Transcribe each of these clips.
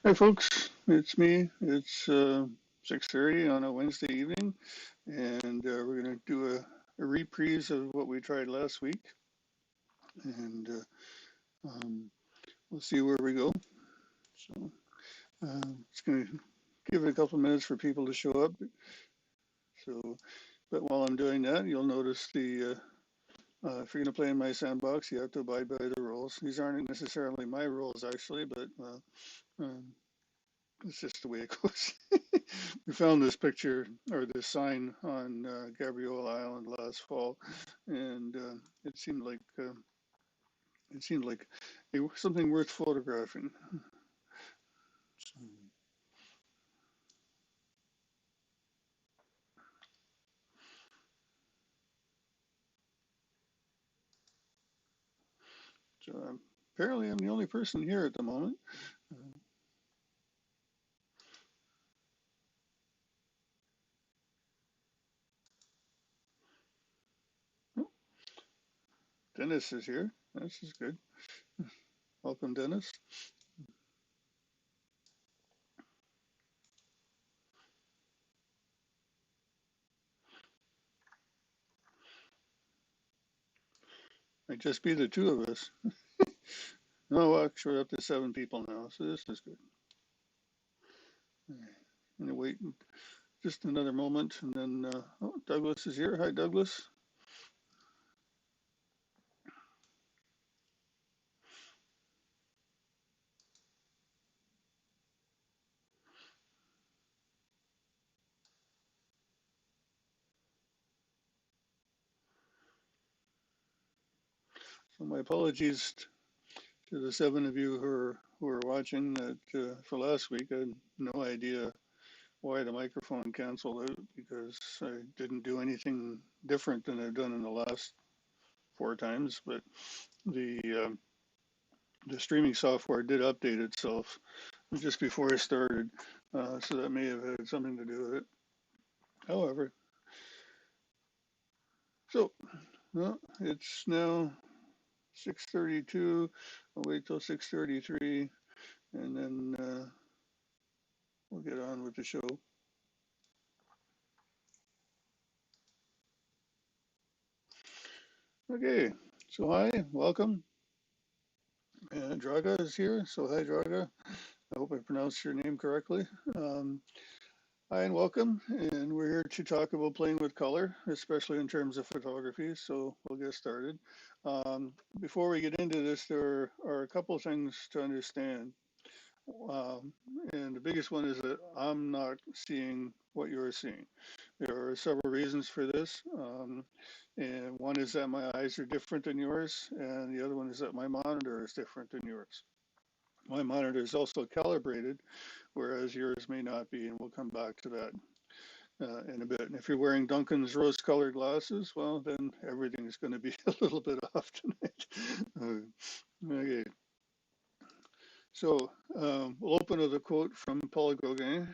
Hi folks, it's me. It's 6:30 on a Wednesday evening, and we're going to do a reprise of what we tried last week, and we'll see where we go. So it's going to give it a couple of minutes for people to show up. So, but while I'm doing that, you'll notice if you're going to play in my sandbox, you have to abide by the rules. These aren't necessarily my rules actually, but um, it's just the way it goes. We found this picture or this sign on Gabriola Island last fall, and it seemed like something worth photographing. So apparently, I'm the only person here at the moment. Oh, Dennis is here. This is good. Welcome, Dennis. Might just be the two of us. No, actually, we're up to 7 people now, so this is good. I'm gonna wait just another moment, and then Douglas is here. Hi, Douglas. So my apologies to the 7 of you who are watching that for last week. I had no idea why the microphone canceled out because I didn't do anything different than I've done in the last 4 times. But the uh, the streaming software did update itself just before I started, so that may have had something to do with it. However, so well, it's now 6:32. I'll wait till 6:33, and then we'll get on with the show. Okay, so hi, welcome. Draga is here, so hi, Draga. I hope I pronounced your name correctly. Um, Hi and welcome, and we're here to talk about playing with color, especially in terms of photography. So we'll get started. Before we get into this, there are a couple of things to understand. Um, and the biggest one is that I'm not seeing what you're seeing. There are several reasons for this. And one is that my eyes are different than yours, and the other one is that my monitor is different than yours. My monitor is also calibrated, whereas yours may not be, and we'll come back to that in a bit. And if you're wearing Duncan's rose-colored glasses, well, then everything's going to be a little bit off tonight. Okay, so we'll open with a quote from Paul Gauguin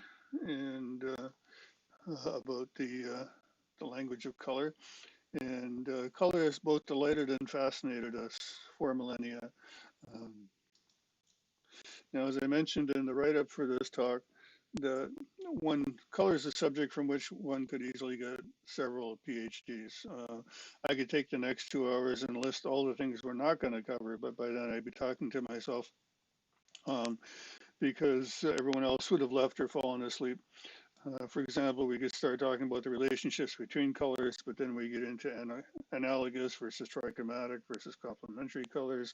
and about the language of color. And color has both delighted and fascinated us for millennia. Um, Now, as I mentioned in the write-up for this talk, the one color is a subject from which one could easily get several PhDs. I could take the next 2 hours and list all the things we're not going to cover, but by then I'd be talking to myself um, because everyone else would have left or fallen asleep. For example, we could start talking about the relationships between colors, but then we get into analogous versus trichromatic versus complementary colors.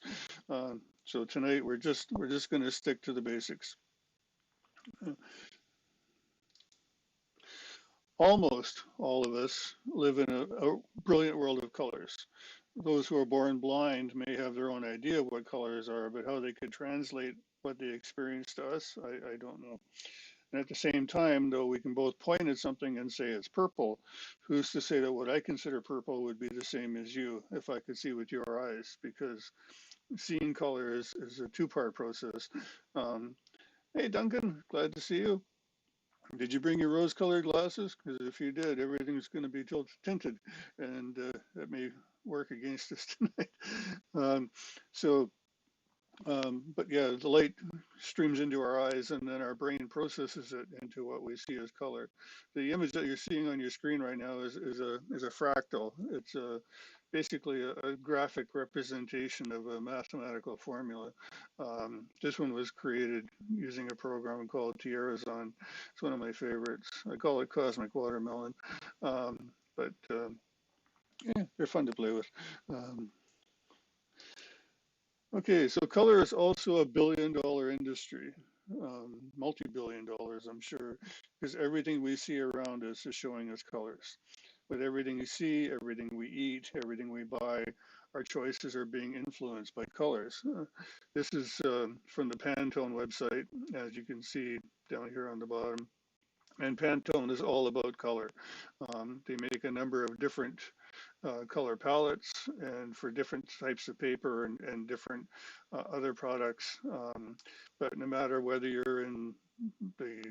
So tonight we're just going to stick to the basics. Almost all of us live in a brilliant world of colors. Those who are born blind may have their own idea of what colors are, but how they could translate what they experience to us, I don't know. And at the same time, though, we can both point at something and say it's purple. Who's to say that what I consider purple would be the same as you if I could see with your eyes? Because seeing color is a two-part process. Um, hey, Duncan, glad to see you. Did you bring your rose-colored glasses? Because if you did, everything's going to be tinted, and that may work against us tonight. Um, so But yeah, the light streams into our eyes, and then our brain processes it into what we see as color. The image that you're seeing on your screen right now is a fractal. It's basically a graphic representation of a mathematical formula. This one was created using a program called Tierrazon. It's one of my favorites. I call it Cosmic Watermelon, but yeah, they're fun to play with. Um, Okay, so color is also a billion-dollar industry, multi-billion dollars, I'm sure, because everything we see around us is showing us colors. With everything we see, everything we eat, everything we buy, our choices are being influenced by colors. This is from the Pantone website, as you can see down here on the bottom. And Pantone is all about color. They make a number of different color palettes and for different types of paper and different other products. But no matter whether you're in the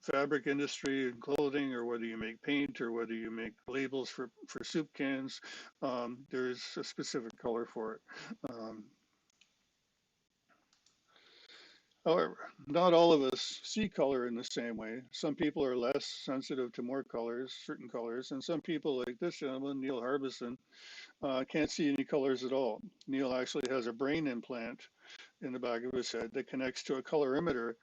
fabric industry and clothing, or whether you make paint, or whether you make labels for soup cans, there's a specific color for it. However, not all of us see color in the same way. Some people are less sensitive to more colors, certain colors, and some people, like this gentleman, Neil Harbison, can't see any colors at all. Neil actually has a brain implant in the back of his head that connects to a colorimeter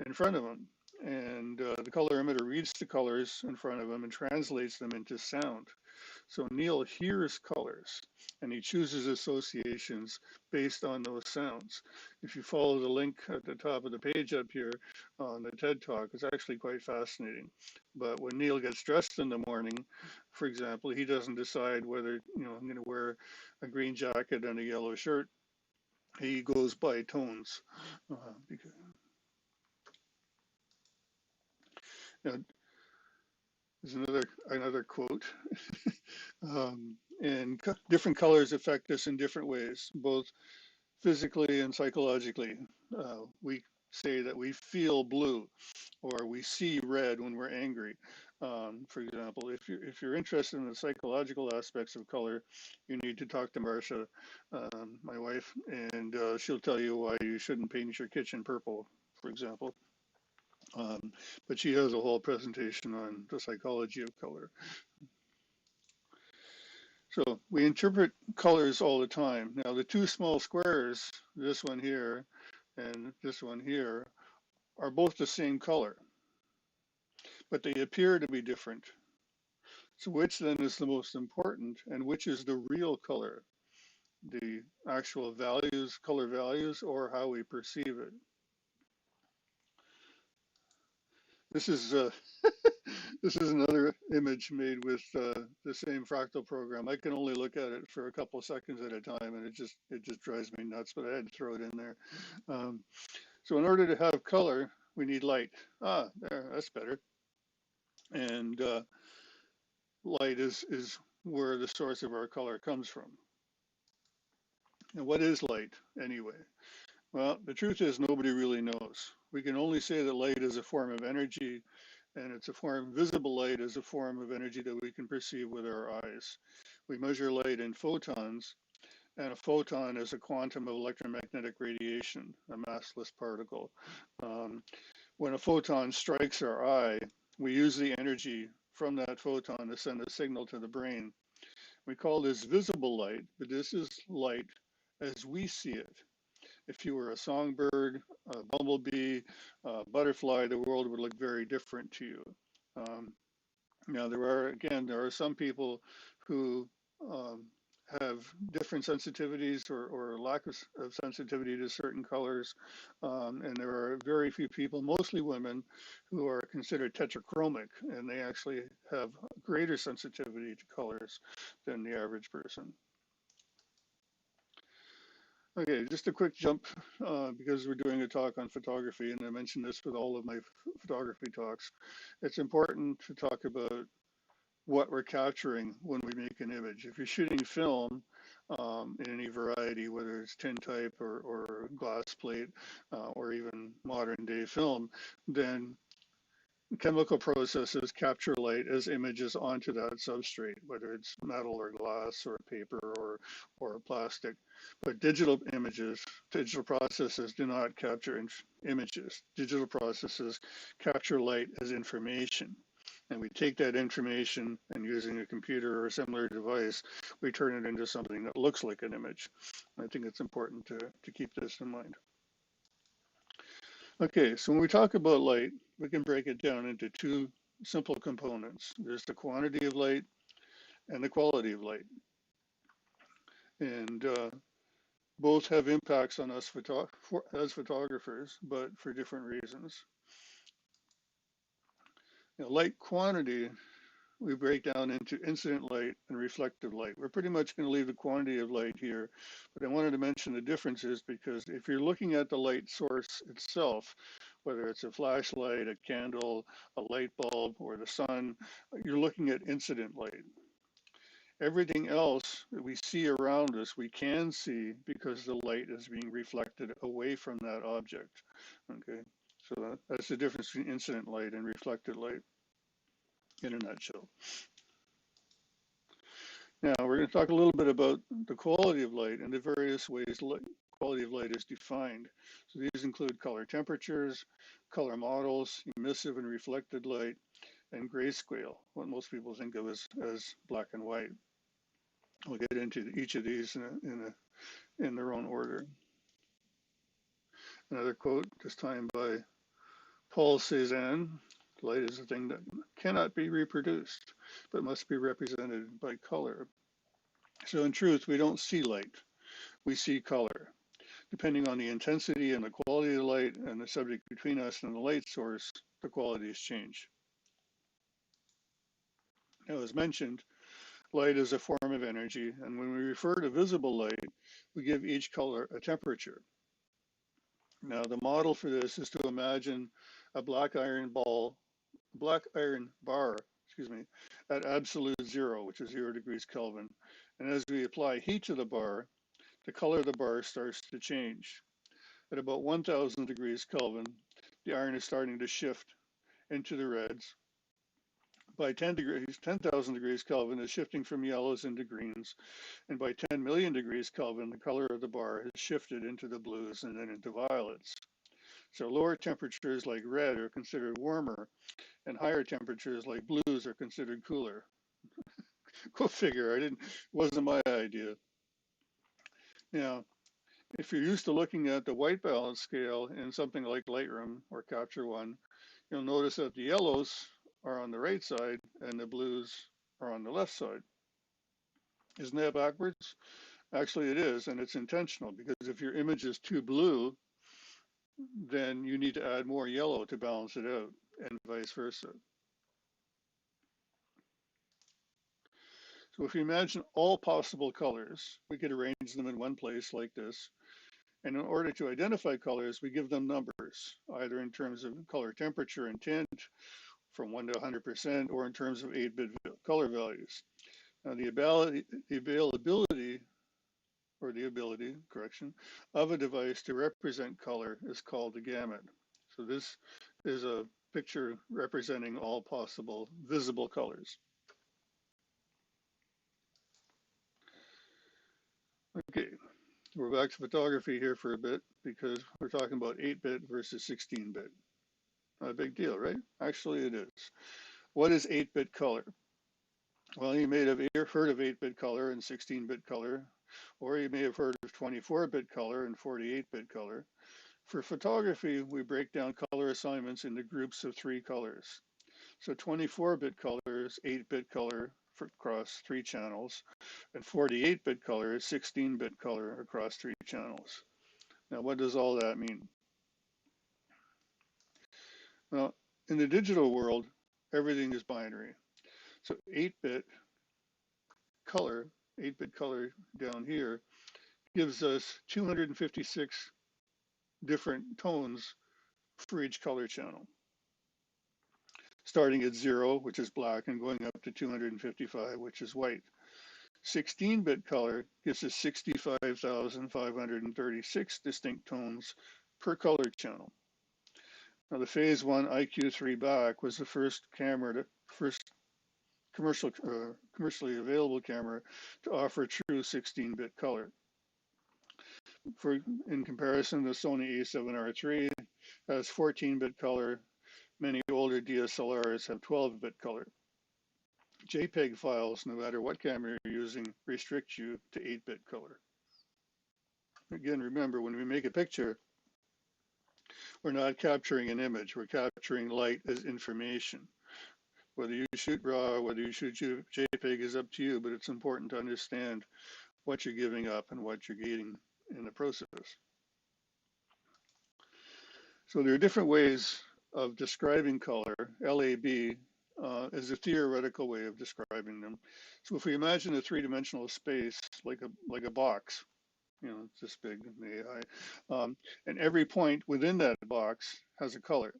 in front of him. And the colorimeter reads the colors in front of him and translates them into sound. So Neil hears colors and he chooses associations based on those sounds. If you follow the link at the top of the page up here on the TED Talk, it's actually quite fascinating. But when Neil gets dressed in the morning, for example, he doesn't decide whether, I'm going to wear a green jacket and a yellow shirt. He goes by tones. Because, you know, there's another quote. And different colors affect us in different ways, both physically and psychologically. We say that we feel blue or we see red when we're angry. For example, if you're interested in the psychological aspects of color, you need to talk to Marcia, my wife, and she'll tell you why you shouldn't paint your kitchen purple, for example. Um, but she has a whole presentation on the psychology of color. So we interpret colors all the time. Now the two small squares, this one here and this one here, are both the same color, but they appear to be different. So which then is the most important, and which is the real color? The actual values, color values, or how we perceive it? This is this is another image made with the same fractal program. I can only look at it for a couple of seconds at a time, and it just drives me nuts. But I had to throw it in there. Um, so in order to have color, we need light. There, that's better. And light is where the source of our color comes from. And what is light anyway? Well, the truth is nobody really knows. We can only say that light is a form of energy, and it's a form, visible light is a form of energy that we can perceive with our eyes. We measure light in photons, and a photon is a quantum of electromagnetic radiation, a massless particle. Um, when a photon strikes our eye, we use the energy from that photon to send a signal to the brain. We call this visible light, but this is light as we see it. If you were a songbird, a bumblebee, a butterfly, the world would look very different to you. Um, Now, there are some people who um, have different sensitivities or lack of sensitivity to certain colors. And there are very few people, mostly women, who are considered tetrachromic, and they actually have greater sensitivity to colors than the average person. Okay, just a quick jump because we're doing a talk on photography, and I mentioned this with all of my photography talks. It's important to talk about what we're capturing when we make an image. If you're shooting film in any variety, whether it's tintype or glass plate or even modern day film, then chemical processes capture light as images onto that substrate, whether it's metal or glass or paper or plastic. But digital processes do not capture images. Digital processes capture light as information. And we take that information and using a computer or a similar device, we turn it into something that looks like an image. I think it's important to keep this in mind. Okay, so when we talk about light, we can break it down into two simple components. There's the quantity of light and the quality of light. And both have impacts on us as photographers, but for different reasons. Light quantity, we break down into incident light and reflective light. We're pretty much going to leave the quantity of light here, but I wanted to mention the differences because if you're looking at the light source itself, whether it's a flashlight, a candle, a light bulb, or the sun, you're looking at incident light. Everything else that we see around us, we can see because the light is being reflected away from that object. Okay, so that's the difference between incident light and reflected light in a nutshell. Now we're going to talk a little bit about the quality of light and the various ways quality of light is defined. So these include color temperatures, color models, emissive and reflected light, and grayscale, what most people think of as black and white. We'll get into each of these in their own order. Another quote, this time by Paul Cézanne: light is a thing that cannot be reproduced, but must be represented by color. So in truth, we don't see light, we see color. Depending on the intensity and the quality of the light and the subject between us and the light source, the qualities change. Now, as mentioned, light is a form of energy, and when we refer to visible light, we give each color a temperature. Now, the model for this is to imagine a black iron bar, at absolute zero, which is 0 degrees Kelvin. And as we apply heat to the bar, the color of the bar starts to change. At about 1000 degrees Kelvin, the iron is starting to shift into the reds. By 10,000 degrees Kelvin is shifting from yellows into greens. And by 10 million degrees Kelvin, the color of the bar has shifted into the blues and then into violets. So lower temperatures like red are considered warmer, and higher temperatures like blues are considered cooler. Go figure, it wasn't my idea. Now, if you're used to looking at the white balance scale in something like Lightroom or Capture One, you'll notice that the yellows are on the right side and the blues are on the left side. Isn't that backwards? Actually, it is, and it's intentional because if your image is too blue, then you need to add more yellow to balance it out, and vice versa. So if you imagine all possible colors, we could arrange them in one place like this. And in order to identify colors, we give them numbers, either in terms of color temperature and tint from 1 to 100%, or in terms of 8-bit color values. Now the availability of a device to represent color is called the gamut. So this is a picture representing all possible visible colors. Okay, we're back to photography here for a bit because we're talking about 8-bit versus 16-bit. Not a big deal, right? Actually, it is. What is 8-bit color? Well, you may have heard of 8-bit color and 16-bit color, or you may have heard of 24-bit color and 48-bit color. For photography, we break down color assignments into groups of 3 colors. So 24-bit color is 8-bit color across 3 channels, and 48-bit color is 16-bit color across 3 channels. Now, what does all that mean? Well, in the digital world, everything is binary. So 8-bit color down here, gives us 256 different tones for each color channel, starting at 0, which is black, and going up to 255, which is white. 16-bit color gives us 65,536 distinct tones per color channel. Now the Phase 1 IQ3 back was the first commercially available camera to offer true 16-bit color. In comparison, the Sony A7R III has 14-bit color. Many older DSLRs have 12-bit color. JPEG files, no matter what camera you're using, restrict you to 8-bit color. Again, remember, when we make a picture, we're not capturing an image, we're capturing light as information. Whether you shoot RAW, whether you shoot JPEG is up to you, but it's important to understand what you're giving up and what you're getting in the process. So there are different ways of describing color. LAB is a theoretical way of describing them. So if we imagine a three-dimensional space like a box, you know, it's this big, the AI, and every point within that box has a color.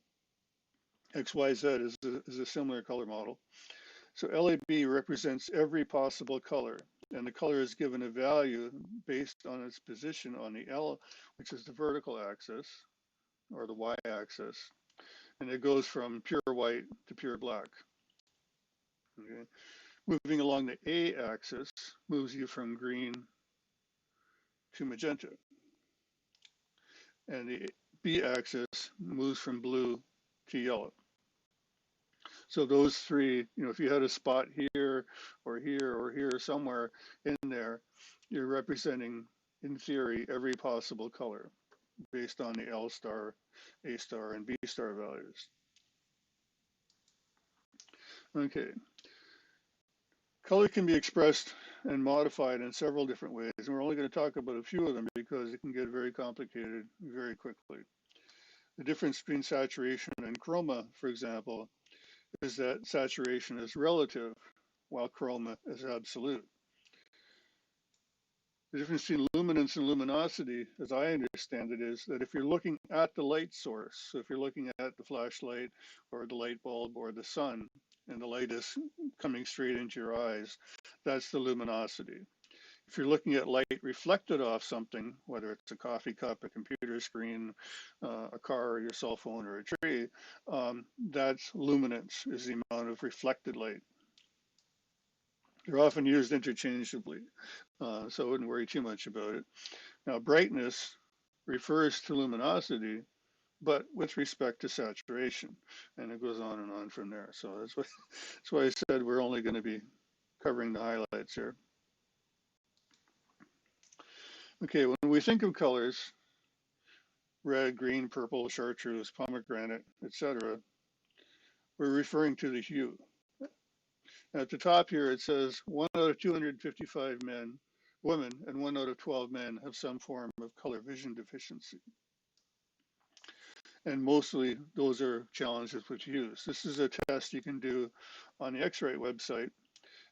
XYZ is a similar color model. So LAB represents every possible color, and the color is given a value based on its position on the L, which is the vertical axis, or the y-axis, and it goes from pure white to pure black. Okay. Moving along the A-axis moves you from green to magenta, and the B-axis moves from blue to yellow. So those three, you know, if you had a spot here or here or here somewhere in there, you're representing, in theory, every possible color based on the L star, A star, and B star values. Okay. Color can be expressed and modified in several different ways, and we're only going to talk about a few of them because it can get very complicated very quickly. The difference between saturation and chroma, for example, is that saturation is relative while chroma is absolute. The difference between luminance and luminosity, as I understand it, is that if you're looking at the light source, so if you're looking at the flashlight or the light bulb or the sun, and the light is coming straight into your eyes, that's the luminosity. If you're looking at light reflected off something, whether it's a coffee cup, a computer screen, a car, or your cell phone, or a tree, that's luminance, is the amount of reflected light. They're often used interchangeably, so I wouldn't worry too much about it. Now, brightness refers to luminosity, but with respect to saturation, and it goes on and on from there. So that's why I said we're only going to be covering the highlights here. Okay, when we think of colors, red, green, purple, chartreuse, pomegranate, etc., we're referring to the hue. At the top here, it says 1 out of 255 women, and 1 out of 12 men have some form of color vision deficiency. And mostly those are challenges with hues. This is a test you can do on the X-Rite website,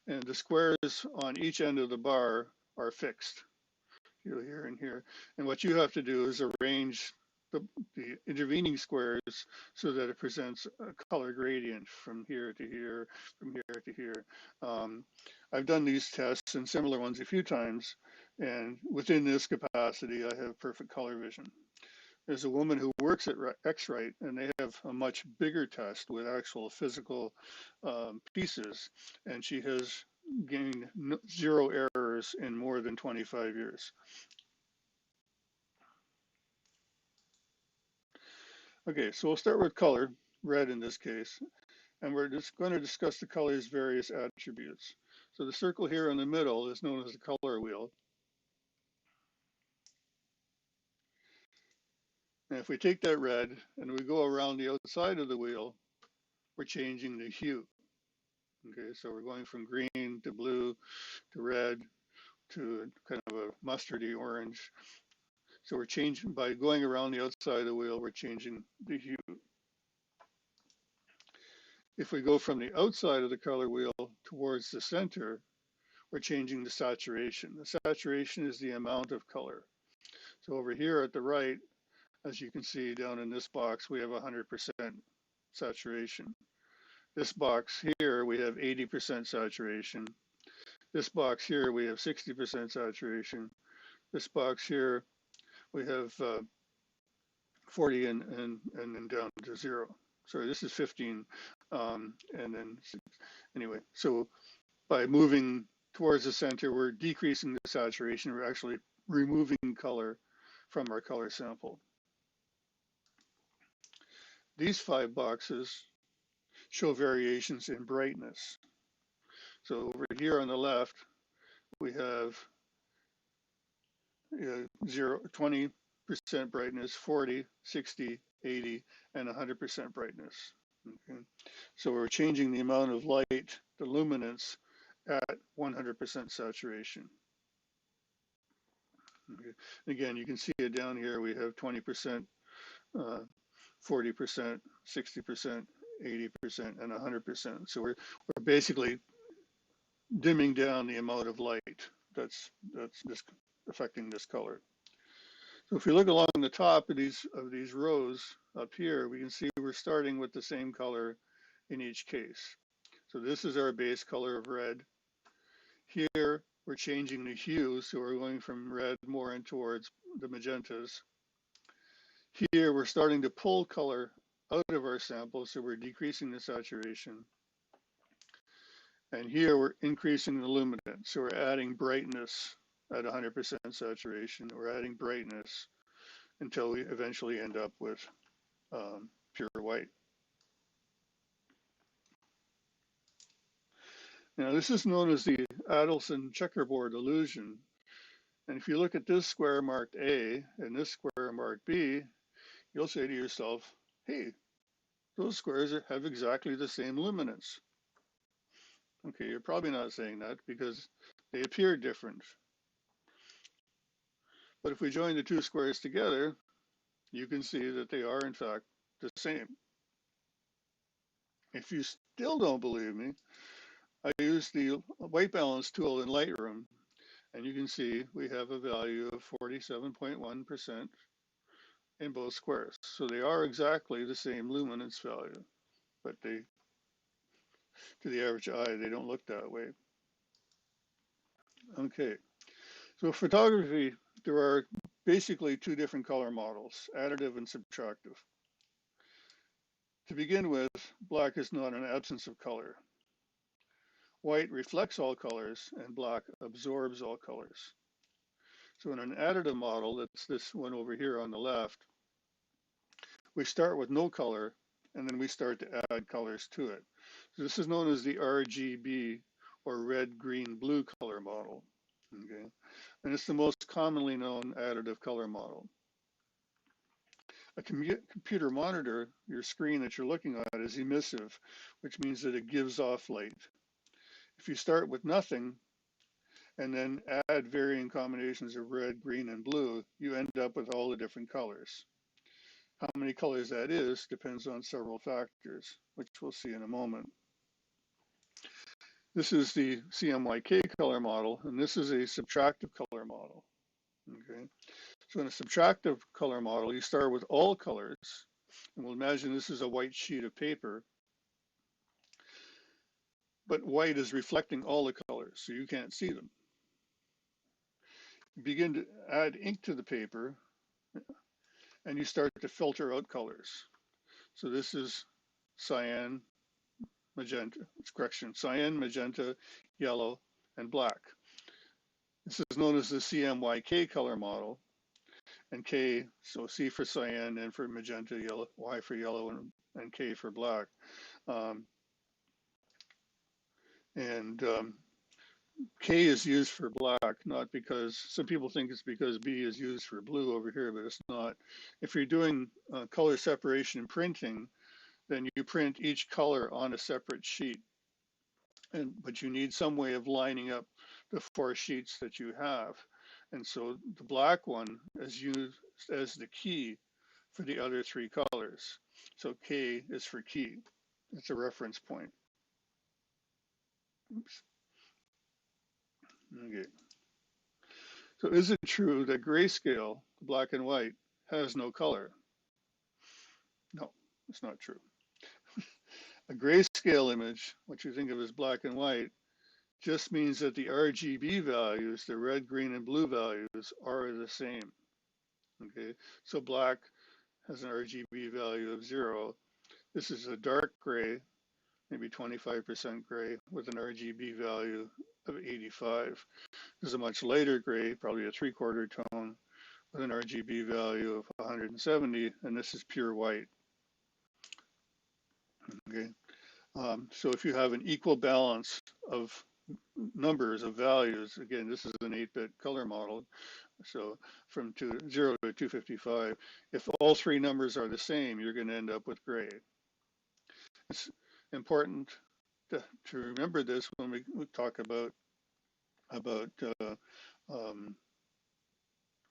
and the squares on each end of the bar are fixed, here and here. And what you have to do is arrange the intervening squares so that it presents a color gradient from here to here, from here to here. I've done these tests and similar ones a few times, and within this capacity, I have perfect color vision. There's a woman who works at X-Rite, and they have a much bigger test with actual physical pieces, and she has gained 0 errors in more than 25 years. Okay, so we'll start with color, red in this case, and we're just going to discuss the color's various attributes. So the circle here in the middle is known as the color wheel. And if we take that red and we go around the outside of the wheel, we're changing the hue. Okay, so we're going from green to blue to red to kind of a mustardy orange. So we're changing, by going around the outside of the wheel, we're changing the hue. If we go from the outside of the color wheel towards the center, we're changing the saturation. The saturation is the amount of color. So over here at the right, as you can see down in this box, we have 100% saturation. This box here, we have 80% saturation. This box here, we have 60% saturation. This box here, we have 40 and then down to 0. Sorry, this is 15. And then, anyway, so by moving towards the center, we're decreasing the saturation. We're actually removing color from our color sample. These 5 boxes show variations in brightness. So over here on the left, we have 20% brightness, 40, 60, 80, and 100% brightness. Okay. So we're changing the amount of light, the luminance, at 100% saturation. Okay. Again, you can see it down here. We have 20%, 40%, 60%, 80%, and 100%. So we're basically dimming down the amount of light that's affecting this color. So if we look along the top of these rows up here, we can see we're starting with the same color in each case. So this is our base color of red. Here we're changing the hue, so we're going from red more in towards the magentas. Here we're starting to pull color out of our sample, so we're decreasing the saturation. And here we're increasing the luminance, so we're adding brightness at 100% saturation. We're adding brightness until we eventually end up with pure white. Now this is known as the Adelson checkerboard illusion. And if you look at this square marked A and this square marked B, you'll say to yourself, hey, those squares have exactly the same luminance. Okay, you're probably not saying that because they appear different. But if we join the two squares together, you can see that they are in fact the same. If you still don't believe me, I use the white balance tool in Lightroom, and you can see we have a value of 47.1% in both squares. So they are exactly the same luminance value, but to the average eye, they don't look that way. Okay, so photography, there are basically 2 different color models, additive and subtractive. To begin with, black is not an absence of color. White reflects all colors and black absorbs all colors. So in an additive model, that's this one over here on the left, we start with no color and then we start to add colors to it. So this is known as the RGB or red, green, blue color model. Okay, and it's the most commonly known additive color model. A computer monitor, your screen that you're looking at, is emissive, which means that it gives off light. If you start with nothing and then add varying combinations of red, green, and blue, you end up with all the different colors. How many colors that is depends on several factors, which we'll see in a moment. This is the CMYK color model, and this is a subtractive color model. Okay, so in a subtractive color model, you start with all colors, and we'll imagine this is a white sheet of paper, but white is reflecting all the colors, so you can't see them. You begin to add ink to the paper, and you start to filter out colors. So this is cyan, magenta, cyan, magenta, yellow, and black. This is known as the CMYK color model. And K, so C for cyan, N for magenta, yellow, Y for yellow, and K for black. K is used for black, not because, some people think it's because B is used for blue over here, but it's not. If you're doing color separation and printing, then you print each color on a separate sheet. But you need some way of lining up the 4 sheets that you have. And so the black one is used as the key for the other 3 colors. So K is for key. It's a reference point. Oops. Okay. So is it true that grayscale, black and white, has no color? No, it's not true. A grayscale image, what you think of as black and white, just means that the RGB values, the red, green, and blue values, are the same. Okay, so black has an RGB value of 0. This is a dark gray, maybe 25% gray, with an RGB value of 85. This is a much lighter gray, probably a 3/4 tone, with an RGB value of 170, and this is pure white. Okay, so if you have an equal balance of numbers of values, again, this is an 8-bit color model, so from 0 to 255, if all three numbers are the same, you're going to end up with gray. It's important to remember this when we talk about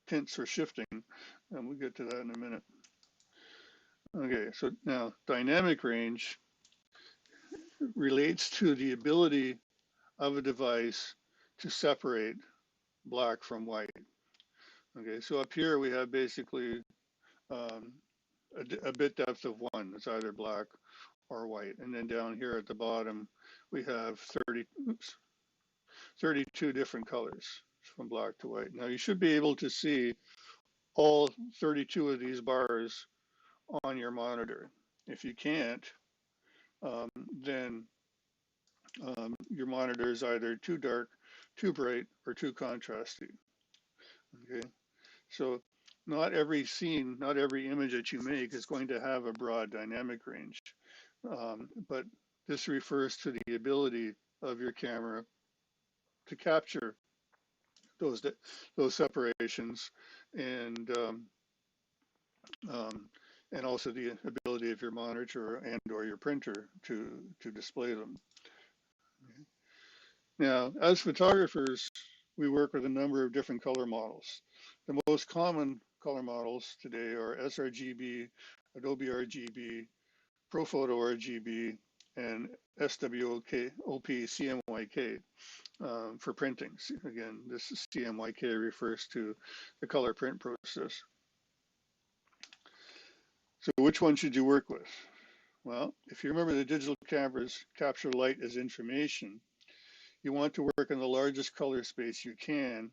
tints or shifting, and we'll get to that in a minute. Okay, so now dynamic range relates to the ability of a device to separate black from white. Okay, so up here we have basically a bit depth of 1. It's either black or white. And then down here at the bottom, we have 32 different colors from black to white. Now you should be able to see all 32 of these bars on your monitor. If you can't, then your monitor is either too dark, too bright, or too contrasty. Okay, so not every scene, not every image that you make is going to have a broad dynamic range, but this refers to the ability of your camera to capture those separations and also the ability of your monitor and or your printer to display them. Now, as photographers, we work with a number of different color models. The most common color models today are sRGB, Adobe RGB, ProPhoto RGB, and SWOP CMYK for printing. Again, this CMYK refers to the color print process. So which one should you work with? Well, if you remember the digital cameras capture light as information, you want to work in the largest color space you can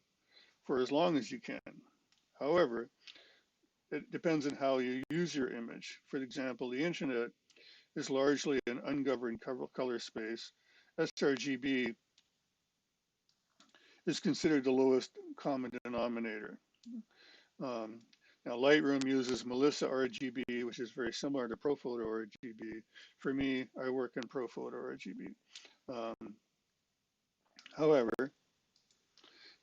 for as long as you can. However, it depends on how you use your image. For example, the internet is largely an ungoverned color space. sRGB is considered the lowest common denominator. Now, Lightroom uses Melissa RGB, which is very similar to ProPhoto RGB. For me, I work in ProPhoto RGB. However,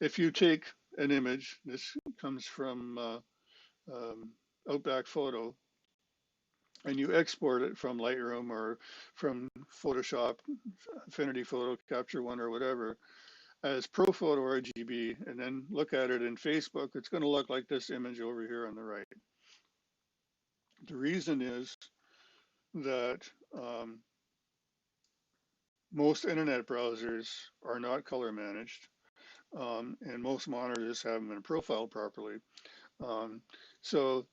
if you take an image, this comes from Outback Photo, and you export it from Lightroom or from Photoshop, Affinity Photo, Capture One, or whatever, as ProPhoto RGB, and then look at it in Facebook, it's going to look like this image over here on the right. The reason is that most internet browsers are not color managed, and most monitors haven't been profiled properly. So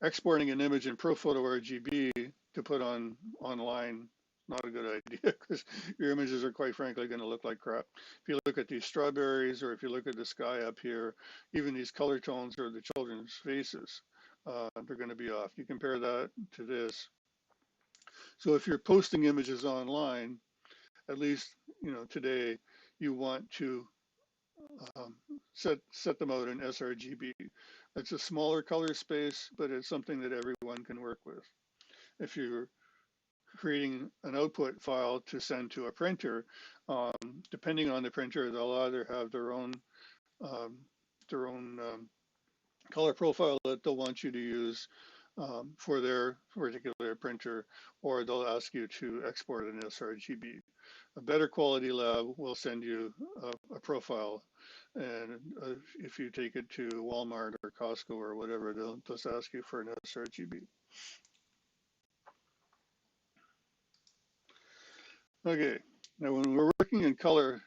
exporting an image in ProPhoto RGB to put online, not a good idea, because your images are quite frankly going to look like crap. If you look at these strawberries, or if you look at the sky up here, even these color tones or the children's faces, they're going to be off. You compare that to this. So if you're posting images online, at least today, you want to set them out in sRGB. It's a smaller color space, but it's something that everyone can work with. If you're creating an output file to send to a printer, depending on the printer, they'll either have their own color profile that they'll want you to use for their particular printer, or they'll ask you to export an sRGB. A better quality lab will send you a profile, and if you take it to Walmart or Costco or whatever, they'll just ask you for an sRGB. Okay, now when we're working in color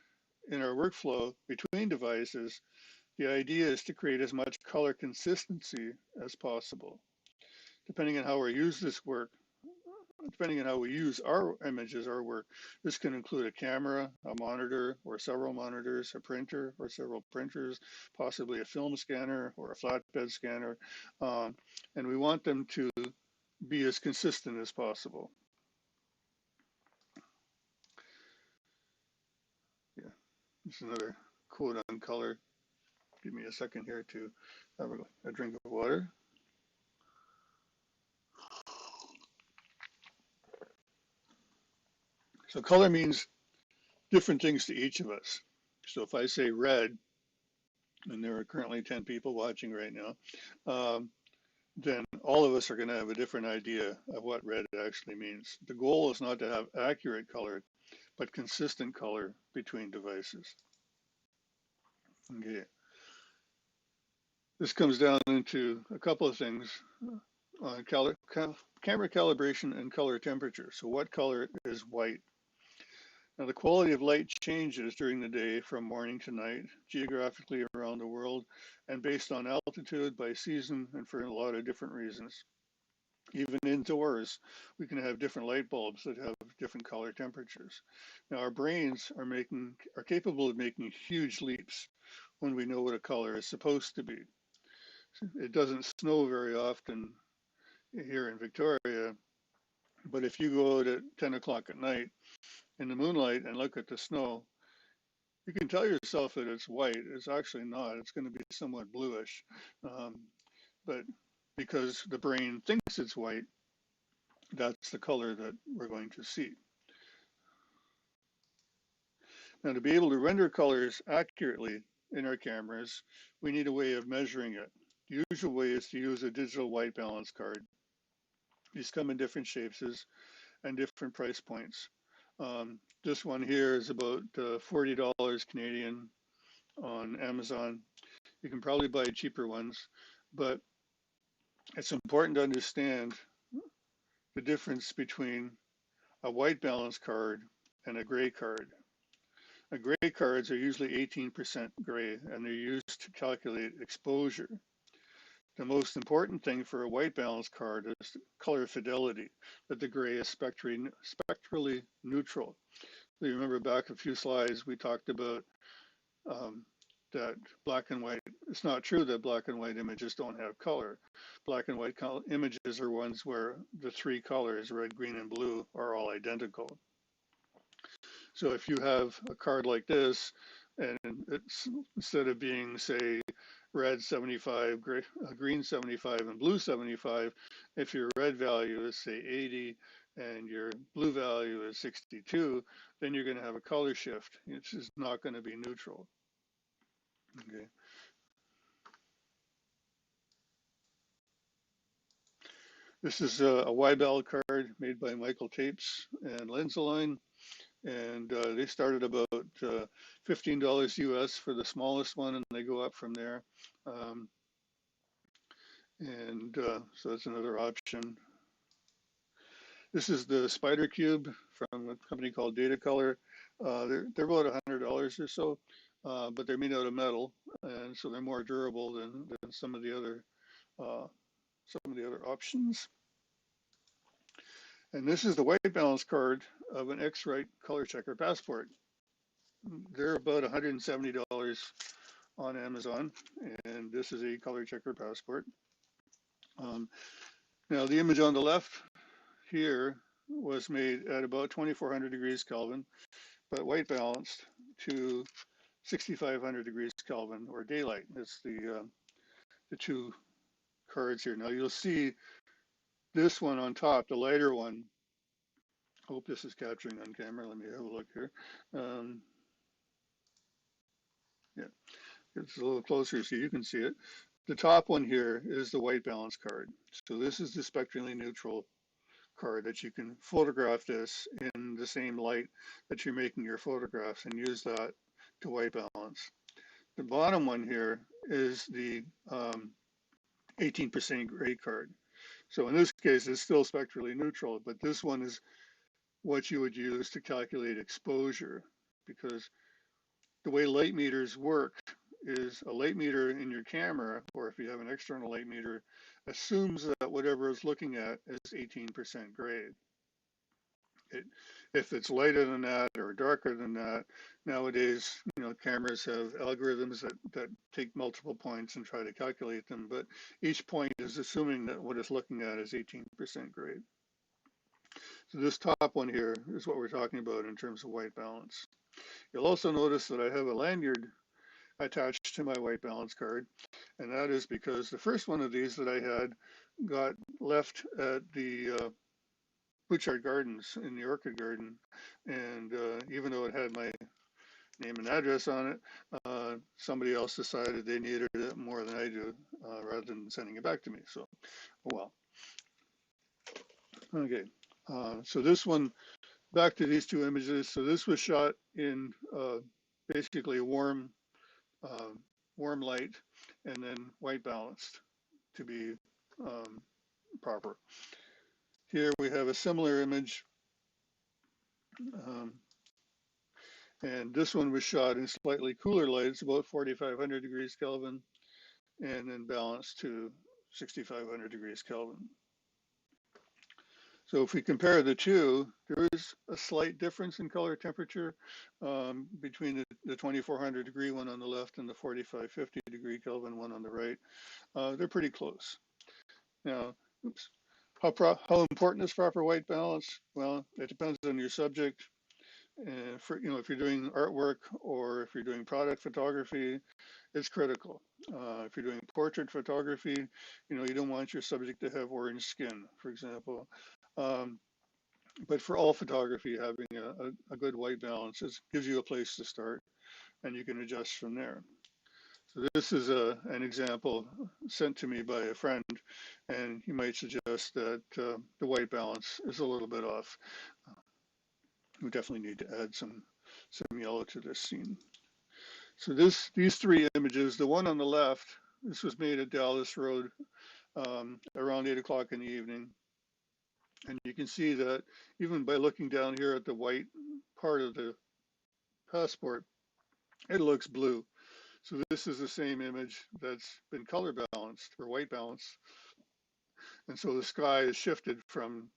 in our workflow between devices, the idea is to create as much color consistency as possible. Depending on how we use this work, depending on how we use our images, our work, this can include a camera, a monitor, or several monitors, a printer, or several printers, possibly a film scanner or a flatbed scanner. And we want them to be as consistent as possible. Yeah, this is another quote on color. Give me a second here to have a drink of water. So color means different things to each of us. So if I say red, and there are currently 10 people watching right now, then all of us are going to have a different idea of what red actually means. The goal is not to have accurate color, but consistent color between devices. Okay. This comes down into a couple of things on camera calibration and color temperature. So what color is white? Now, the quality of light changes during the day from morning to night, geographically around the world, and based on altitude, by season, and for a lot of different reasons. Even indoors, we can have different light bulbs that have different color temperatures. Now, our brains are capable of making huge leaps when we know what a color is supposed to be. It doesn't snow very often here in Victoria, but if you go out at 10 o'clock at night in the moonlight and look at the snow, you can tell yourself that it's white. It's actually not. It's going to be somewhat bluish. But because the brain thinks it's white, that's the color that we're going to see. Now, to be able to render colors accurately in our cameras, we need a way of measuring it. The usual way is to use a digital white balance card. These come in different shapes and different price points. This one here is about $40 Canadian on Amazon. You can probably buy cheaper ones, but it's important to understand the difference between a white balance card and a gray card. Gray cards are usually 18% gray, and they're used to calculate exposure. The most important thing for a white balance card is color fidelity, that the gray is spectrally neutral. So you remember back a few slides, we talked about that black and white. It's not true that black and white images don't have color. Black and white images are ones where the three colors, red, green, and blue, are all identical. So if you have a card like this, and it's instead of being, say, red 75, green 75, and blue 75, if your red value is, say, 80 and your blue value is 62, then you're going to have a color shift. It's just not going to be neutral. Okay. This is a Weibel card made by Michael Tapes and Lensaline. And they started about $15 US for the smallest one, and they go up from there. So that's another option. This is the Spider Cube from a company called Datacolor. They're about $100 or so, but they're made out of metal, and so they're more durable than some of the other options. And this is the white balance card of an X-Rite color checker passport. They're about $170 on Amazon, and this is a color checker passport. Now the image on the left here was made at about 2400 degrees Kelvin, but white balanced to 6500 degrees Kelvin, or daylight. It's the two cards here. Now you'll see this one on top, the lighter one. Hope this is capturing on camera. Let me have a look here. Yeah, it's a little closer so you can see it. The top one here is the white balance card. So this is the spectrally neutral card that you can photograph this in the same light that you're making your photographs and use that to white balance. The bottom one here is the 18% gray card. So in this case, it's still spectrally neutral, but this one is what you would use to calculate exposure, because the way light meters work is a light meter in your camera, or if you have an external light meter, assumes that whatever it's looking at is 18% gray. It, if it's lighter than that or darker than that, nowadays, cameras have algorithms that take multiple points and try to calculate them, but each point is assuming that what it's looking at is 18% grade. So this top one here is what we're talking about in terms of white balance. You'll also notice that I have a lanyard attached to my white balance card, and that is because the first one of these that I had got left at the Butchart Gardens in the Orchid Garden, and even though it had my name and address on it, somebody else decided they needed it more than I do, rather than sending it back to me. So, oh well. Okay, so this one, back to these two images. So this was shot in basically warm light and then white balanced to be proper. Here we have a similar image, and this one was shot in slightly cooler lights, about 4,500 degrees Kelvin, and then balanced to 6,500 degrees Kelvin. So if we compare the two, there is a slight difference in color temperature between the 2,400 degree one on the left and the 4,550 degree Kelvin one on the right. They're pretty close. Now, oops. How important is proper white balance? Well, it depends on your subject. For if you're doing artwork or if you're doing product photography, it's critical. If you're doing portrait photography, you don't want your subject to have orange skin, for example. But for all photography, having a good white balance gives you a place to start, and you can adjust from there. So this is an example sent to me by a friend, and he might suggest that the white balance is a little bit off. We definitely need to add some yellow to this scene. So these three images, the one on the left, this was made at Dallas Road around 8 o'clock in the evening. And you can see that even by looking down here at the white part of the passport, it looks blue. So this is the same image that's been color balanced or white balanced. And so the sky is shifted from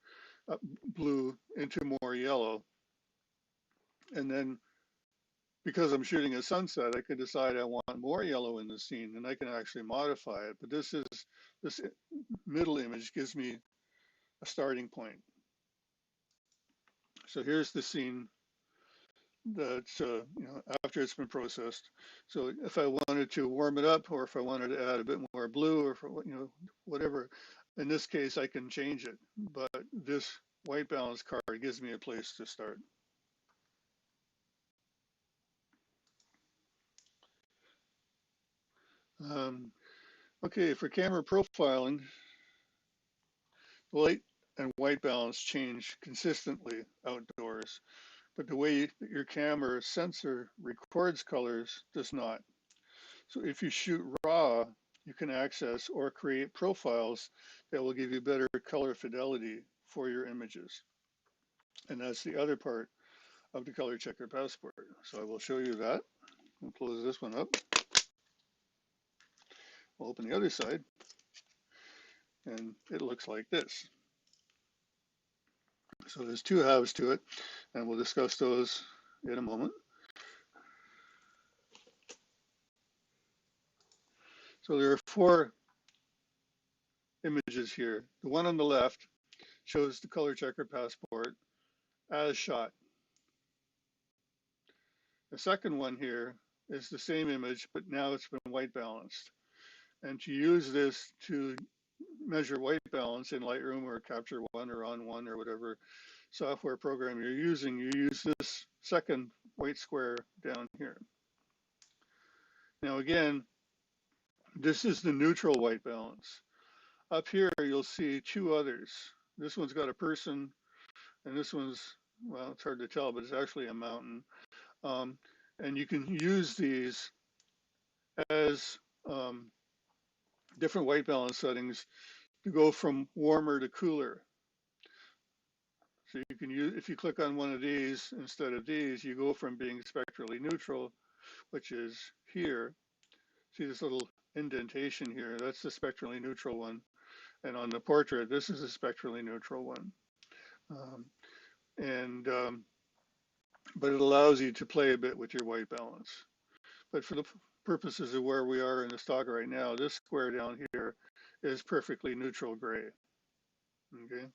blue into more yellow. And then because I'm shooting a sunset, I can decide I want more yellow in the scene and I can actually modify it. But this middle image gives me a starting point. So here's the scene that's after it's been processed. So if I wanted to warm it up, or if I wanted to add a bit more blue, or whatever, in this case I can change it. But this white balance card gives me a place to start. Okay, for camera profiling, light and white balance change consistently outdoors, but the way your camera sensor records colors does not. So if you shoot raw, you can access or create profiles that will give you better color fidelity for your images. And that's the other part of the Color Checker Passport. So I will show you that. I'll close this one up. We'll open the other side, and it looks like this. So there's two halves to it, and we'll discuss those in a moment. So there are four images here. The one on the left shows the Color Checker Passport as shot. The second one here is the same image, but now it's been white balanced. And to use this to measure white balance in Lightroom or Capture One or On One or whatever software program you're using, you use this second white square down here. Now again, this is the neutral white balance. Up here, you'll see two others. This one's got a person, and this one's, well, it's hard to tell, but it's actually a mountain. And you can use these as different white balance settings to go from warmer to cooler. So you can use, if you click on one of these instead of these, you go from being spectrally neutral, which is here. See this little indentation here? That's the spectrally neutral one. And on the portrait, this is a spectrally neutral one. and but it allows you to play a bit with your white balance. But for the purposes of where we are in the stock right now, this square down here is perfectly neutral gray. Okay.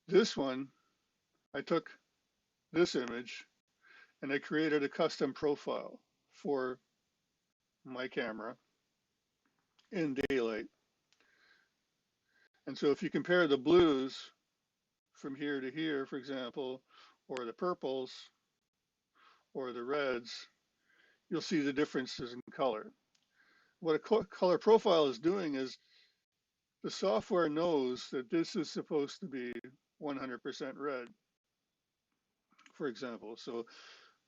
This one, I took this image and I created a custom profile for my camera in daylight. And so if you compare the blues from here to here, for example, or the purples or the reds, you'll see the differences in color. What a color profile is doing is the software knows that this is supposed to be 100% red, for example. So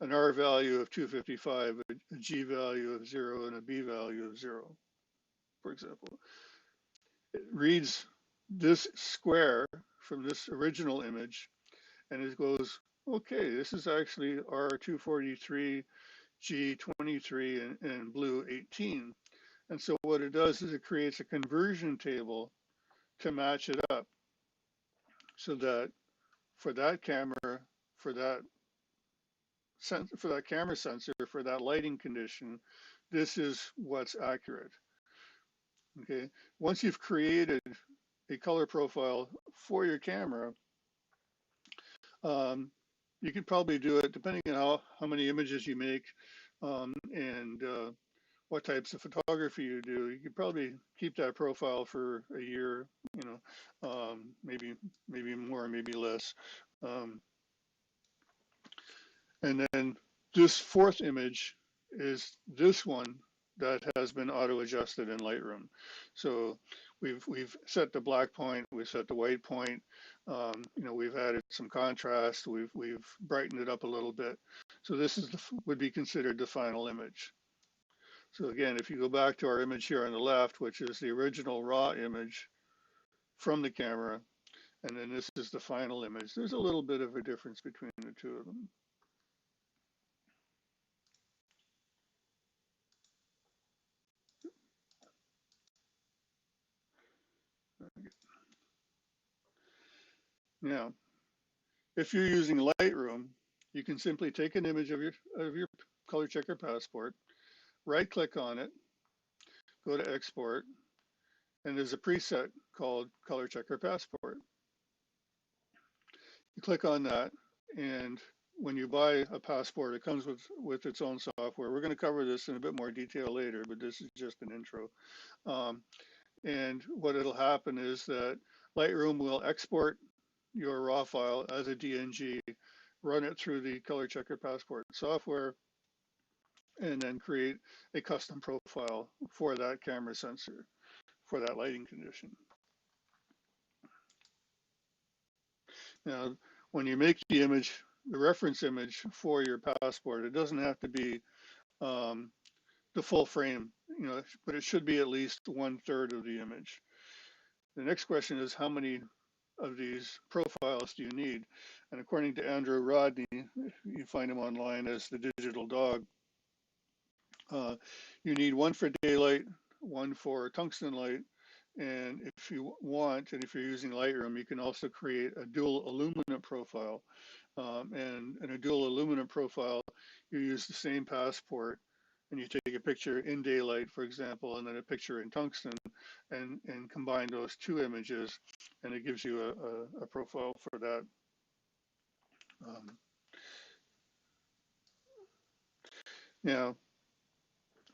an R value of 255, a G value of 0, and a B value of 0, for example. It reads this square from this original image and it goes, okay, this is actually R243, G23, and blue 18. And so what it does is it creates a conversion table to match it up so that for that camera, for that camera sensor, for that lighting condition, this is what's accurate. Okay. Once you've created a color profile for your camera, you can probably do it depending on how many images you make and what types of photography you do. You could probably keep that profile for a year, you know, maybe more, maybe less. And then this fourth image is this one that has been auto adjusted in Lightroom. So we've set the black point, we've set the white point, you know, we've added some contrast, we've brightened it up a little bit. So this is would be considered the final image. So again, if you go back to our image here on the left, which is the original raw image from the camera, and then this is the final image, there's a little bit of a difference between the two of them. Now, if you're using Lightroom, you can simply take an image of your color checker passport, right click on it, go to export, and there's a preset called color checker passport. You click on that, and when you buy a passport, it comes with its own software. We're going to cover this in a bit more detail later, but this is just an intro. And what it'll happen is that Lightroom will export your raw file as a DNG, run it through the color checker passport software, and then create a custom profile for that camera sensor, for that lighting condition. Now, when you make the image, the reference image for your passport, it doesn't have to be the full frame, you know, but it should be at least 1/3 of the image. The next question is, how many of these profiles do you need? And according to Andrew Rodney, you find him online as the Digital Dog, you need one for daylight, one for tungsten light, and if you want, and if you're using Lightroom, you can also create a dual illuminant profile. And in a dual illuminant profile, you use the same passport and you take a picture in daylight, for example, and then a picture in tungsten, and combine those two images, and it gives you a profile for that. Now,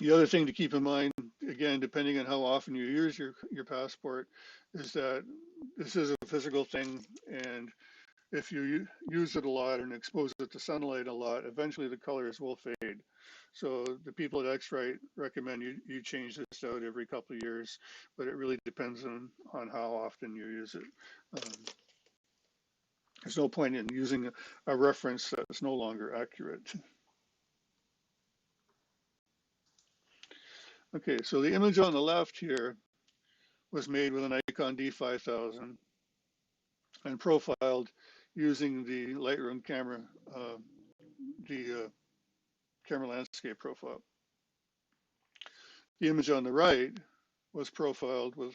the other thing to keep in mind, again, depending on how often you use your passport, is that this is a physical thing, and if you use it a lot and expose it to sunlight a lot, eventually the colors will fade. So the people at X-Rite recommend you change this out every couple of years, but it really depends on how often you use it. There's no point in using a reference that's no longer accurate. Okay, so the image on the left here was made with an Nikon D5000 and profiled using the Lightroom camera, camera landscape profile. The image on the right was profiled with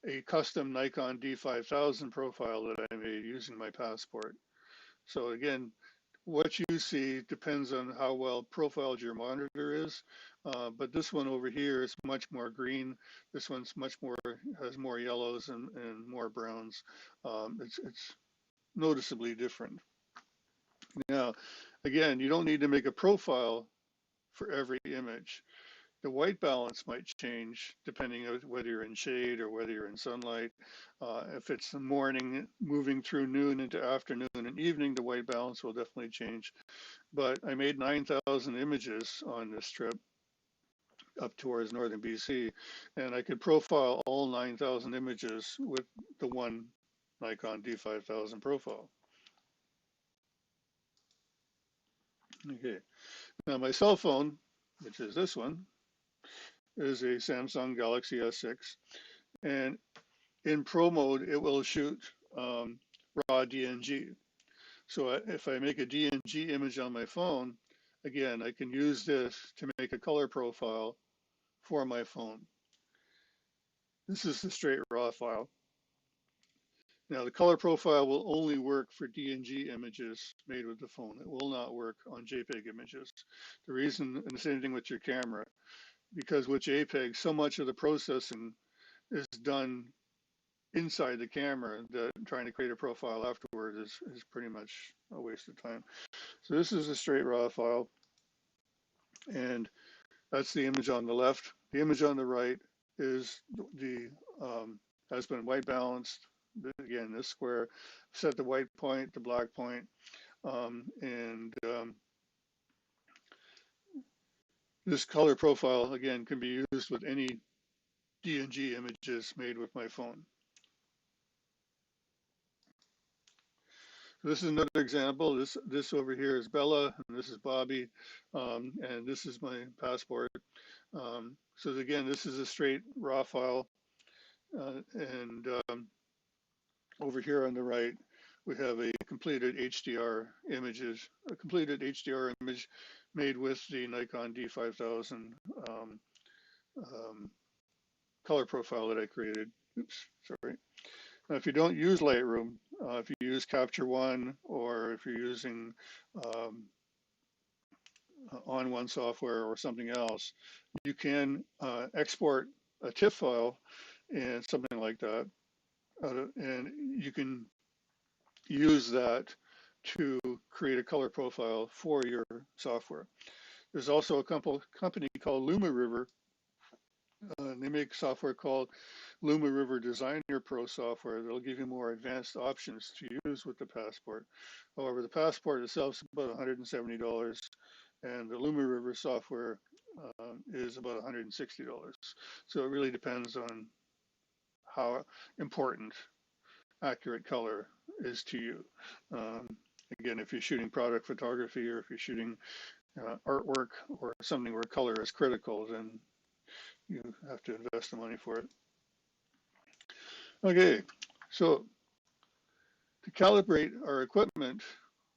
a custom Nikon D5000 profile that I made using my Passport. So again, what you see depends on how well profiled your monitor is. But this one over here is much more green. This one's much more, has more yellows and more browns. It's noticeably different. Now, again, you don't need to make a profile for every image. The white balance might change depending on whether you're in shade or whether you're in sunlight. If it's the morning moving through noon into afternoon and evening, the white balance will definitely change. But I made 9,000 images on this trip up towards northern BC, and I could profile all 9,000 images with the one Nikon D5000 profile. Okay, now my cell phone, which is this one, is a Samsung Galaxy S6, and in Pro mode, it will shoot raw DNG. So if I make a DNG image on my phone, again, I can use this to make a color profile for my phone. This is the straight raw file. Now the color profile will only work for DNG images made with the phone. It will not work on JPEG images. The reason, and the same thing with your camera, because with JPEG, so much of the processing is done inside the camera that trying to create a profile afterward is pretty much a waste of time. So this is a straight raw file, and that's the image on the left. The image on the right is the has been white balanced. Again, this square, set the white point, the black point, and this color profile again can be used with any DNG images made with my phone. This is another example. This over here is Bella, and this is Bobby, and this is my Passport. So again, this is a straight raw file, and over here on the right, we have a completed HDR image made with the Nikon D5000 color profile that I created. Oops, sorry. Now, if you don't use Lightroom, if you use Capture One, or if you're using On1 software or something else, you can export a TIFF file and something like that, and you can use that to create a color profile for your software. There's also a company called Luma River. They make software called Luma River Designer Pro software that'll give you more advanced options to use with the Passport. However, the Passport itself is about $170, and the Luma River software is about $160. So it really depends on how important accurate color is to you. Again, if you're shooting product photography, or if you're shooting artwork or something where color is critical, then you have to invest the money for it. Okay, so to calibrate our equipment,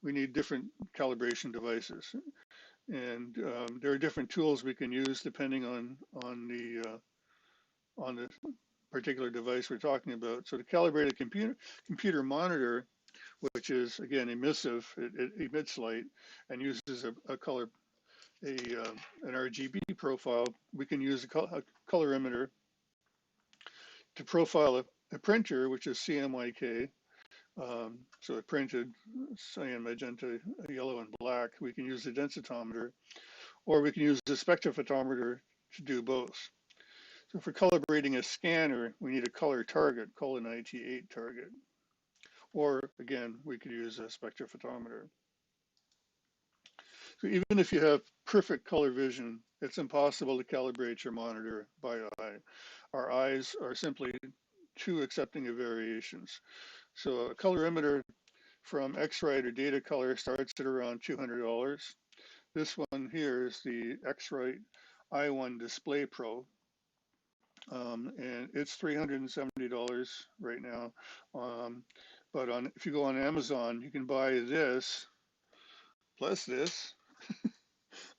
we need different calibration devices, and there are different tools we can use depending on the particular device we're talking about. So to calibrate a computer monitor, which is again emissive, it emits light and uses a color, an RGB profile. We can use a colorimeter to profile a printer, which is CMYK. So it printed cyan, magenta, yellow, and black. We can use a densitometer, or we can use a spectrophotometer to do both. So for calibrating a scanner, we need a color target called an IT8 target. Or again, we could use a spectrophotometer. So even if you have perfect color vision, it's impossible to calibrate your monitor by eye. Our eyes are simply too accepting of variations. So a colorimeter from X-Rite or Datacolor starts at around $200. This one here is the X-Rite i1 Display Pro, and it's $370 right now. But if you go on Amazon, you can buy this plus this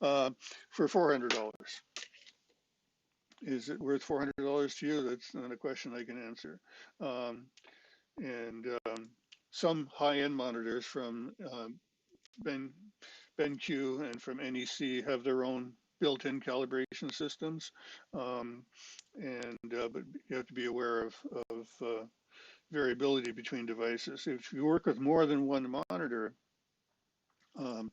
for $400. Is it worth $400 to you? That's not a question I can answer. Um, and some high-end monitors from Ben, BenQ and from NEC have their own built-in calibration systems, um, but you have to be aware of variability between devices. If you work with more than one monitor, um,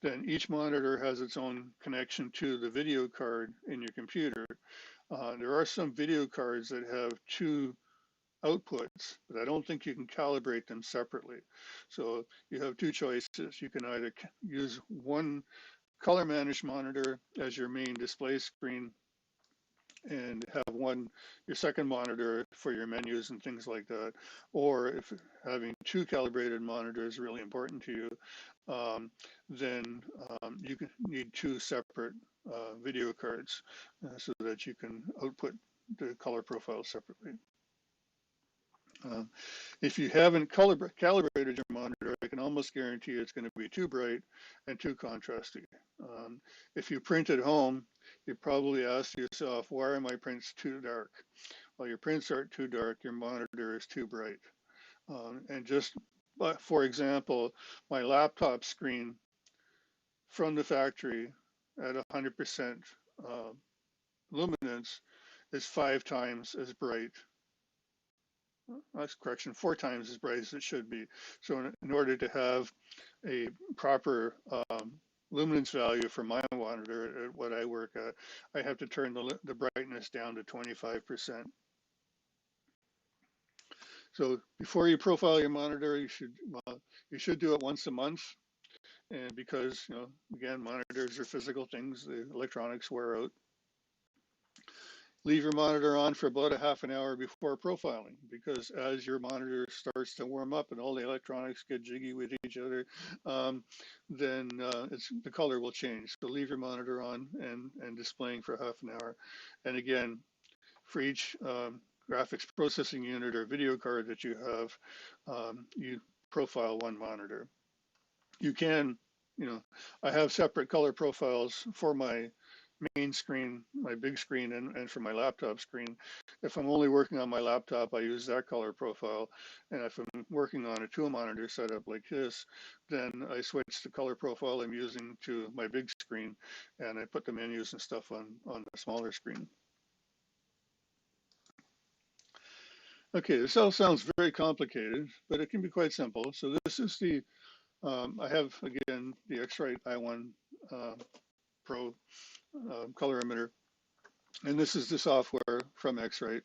then each monitor has its own connection to the video card in your computer. There are some video cards that have two outputs, but I don't think you can calibrate them separately. So you have two choices. You can either use one color managed monitor as your main display screen and have your second monitor for your menus and things like that. Or if having two calibrated monitors is really important to you, then you need two separate video cards so that you can output the color profile separately. If you haven't calibrated your monitor, I can almost guarantee it's going to be too bright and too contrasty. If you print at home, you probably ask yourself, why are my prints too dark? Well, your prints aren't too dark, your monitor is too bright. For example, my laptop screen from the factory at 100% luminance is 5 times as bright. That's correction, 4 times as bright as it should be. So in order to have a proper luminance value for my monitor at what I work at, I have to turn the brightness down to 25%. So before you profile your monitor, you should do it once a month. And because, again, monitors are physical things, the electronics wear out. Leave your monitor on for about a half an hour before profiling, because as your monitor starts to warm up and all the electronics get jiggy with each other, then the color will change. So leave your monitor on and displaying for half an hour. And again, for each graphics processing unit or video card that you have, you profile one monitor. You can, I have separate color profiles for my main screen, my big screen, and for my laptop screen. If I'm only working on my laptop, I use that color profile. And if I'm working on a two monitor setup like this, then I switch the color profile I'm using to my big screen, and I put the menus and stuff on the smaller screen. Okay, this all sounds very complicated, but it can be quite simple. So this is I have, again, the X-Rite i1 Pro colorimeter, and this is the software from X-Rite.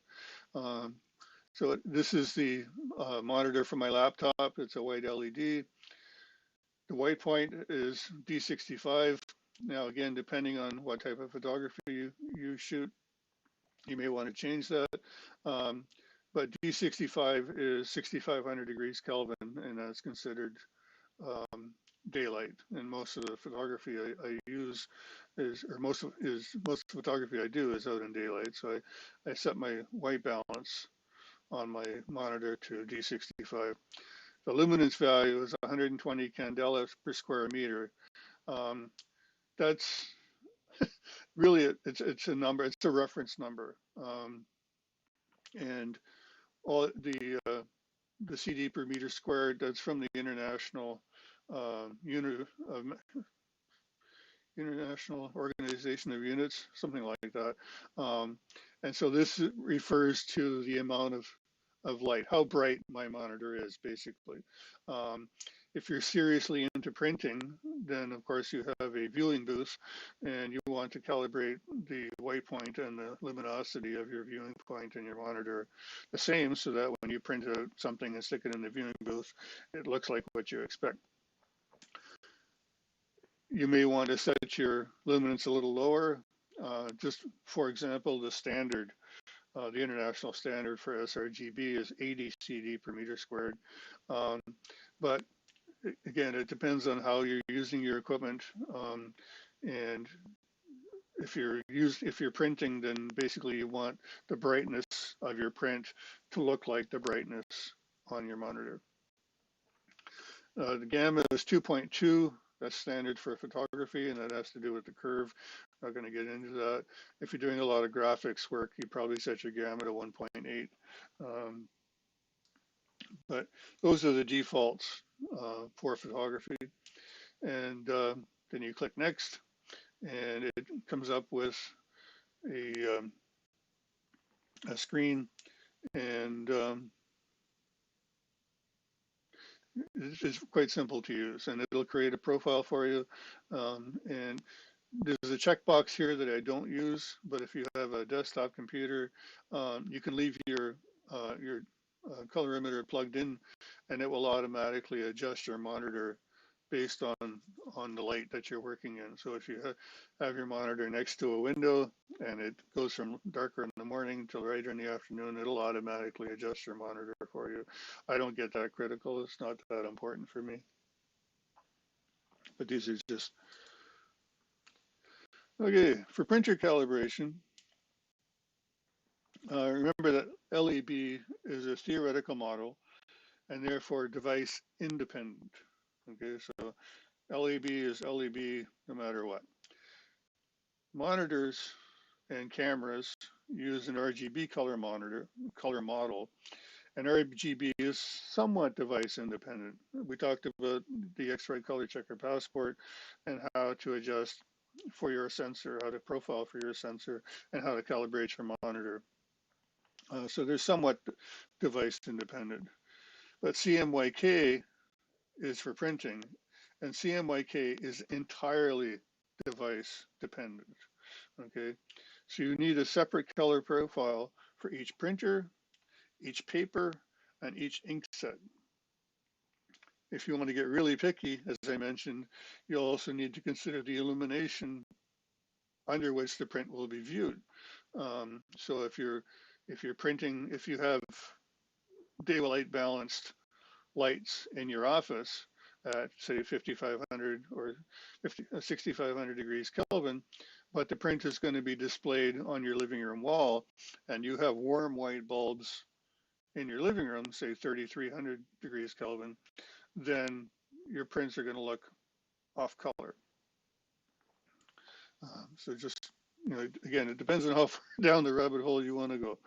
So this is the monitor for my laptop. It's a white LED. The white point is D65. Now, again, depending on what type of photography you shoot, you may want to change that. But D65 is 6,500 degrees Kelvin, and that's considered daylight. And most of the photography I use most of the photography I do is out in daylight. So I set my white balance on my monitor to D65. The luminance value is 120 candela per square meter. That's really, it's a number, it's a reference number. And all the CD per meter squared, that's from the International International Organization of Units, something like that. And so this refers to the amount of light, how bright my monitor is, basically. If you're seriously into printing, then of course you have a viewing booth, and you want to calibrate the white point and the luminosity of your viewing point and your monitor the same, so that when you print out something and stick it in the viewing booth, it looks like what you expect. You may want to set your luminance a little lower. Just for example, the international standard for sRGB is 80 CD per meter squared. But again, it depends on how you're using your equipment. And if you're printing, then basically you want the brightness of your print to look like the brightness on your monitor. The gamma is 2.2 That's standard for photography, and that has to do with the curve. Not going to get into that. If you're doing a lot of graphics work, you probably set your gamma to 1.8. But those are the defaults for photography. And then you click next, and it comes up with a screen, and it's quite simple to use, and it'll create a profile for you. And there's a checkbox here that I don't use, but if you have a desktop computer, you can leave your colorimeter plugged in, and it will automatically adjust your monitor based on the light that you're working in. So if you have your monitor next to a window and it goes from darker in the morning till brighter in the afternoon, it'll automatically adjust your monitor for you. I don't get that critical. It's not that important for me. But these are just, okay, for printer calibration, remember that LEB is a theoretical model and therefore device independent. Okay, so LEB is LEB no matter what. Monitors and cameras use an RGB color model, and RGB is somewhat device independent. We talked about the X-Rite Color Checker Passport and how to adjust for your sensor, how to profile for your sensor, and how to calibrate your monitor. So they're somewhat device independent. But CMYK is for printing, and CMYK is entirely device dependent. Okay, so you need a separate color profile for each printer, each paper, and each ink set. If you want to get really picky, as I mentioned, you'll also need to consider the illumination under which the print will be viewed. So if you're printing, if you have daylight balanced lights in your office at say 5500 or 6500 degrees Kelvin, but the print is going to be displayed on your living room wall, and you have warm white bulbs in your living room, say 3300 degrees Kelvin, then your prints are going to look off color. So just, again, it depends on how far down the rabbit hole you want to go.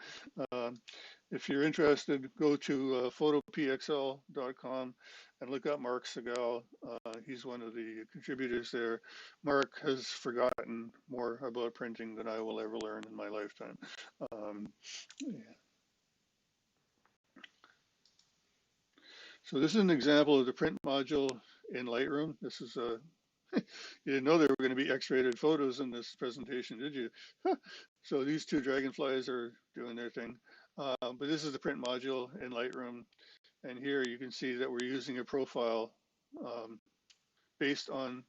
If you're interested, go to photopxl.com and look up Mark Segal. He's one of the contributors there. Mark has forgotten more about printing than I will ever learn in my lifetime. Yeah. So this is an example of the print module in Lightroom. This is a, you didn't know there were going to be X-rated photos in this presentation, did you? So these two dragonflies are doing their thing. But this is the print module in Lightroom. And here you can see that we're using a profile based on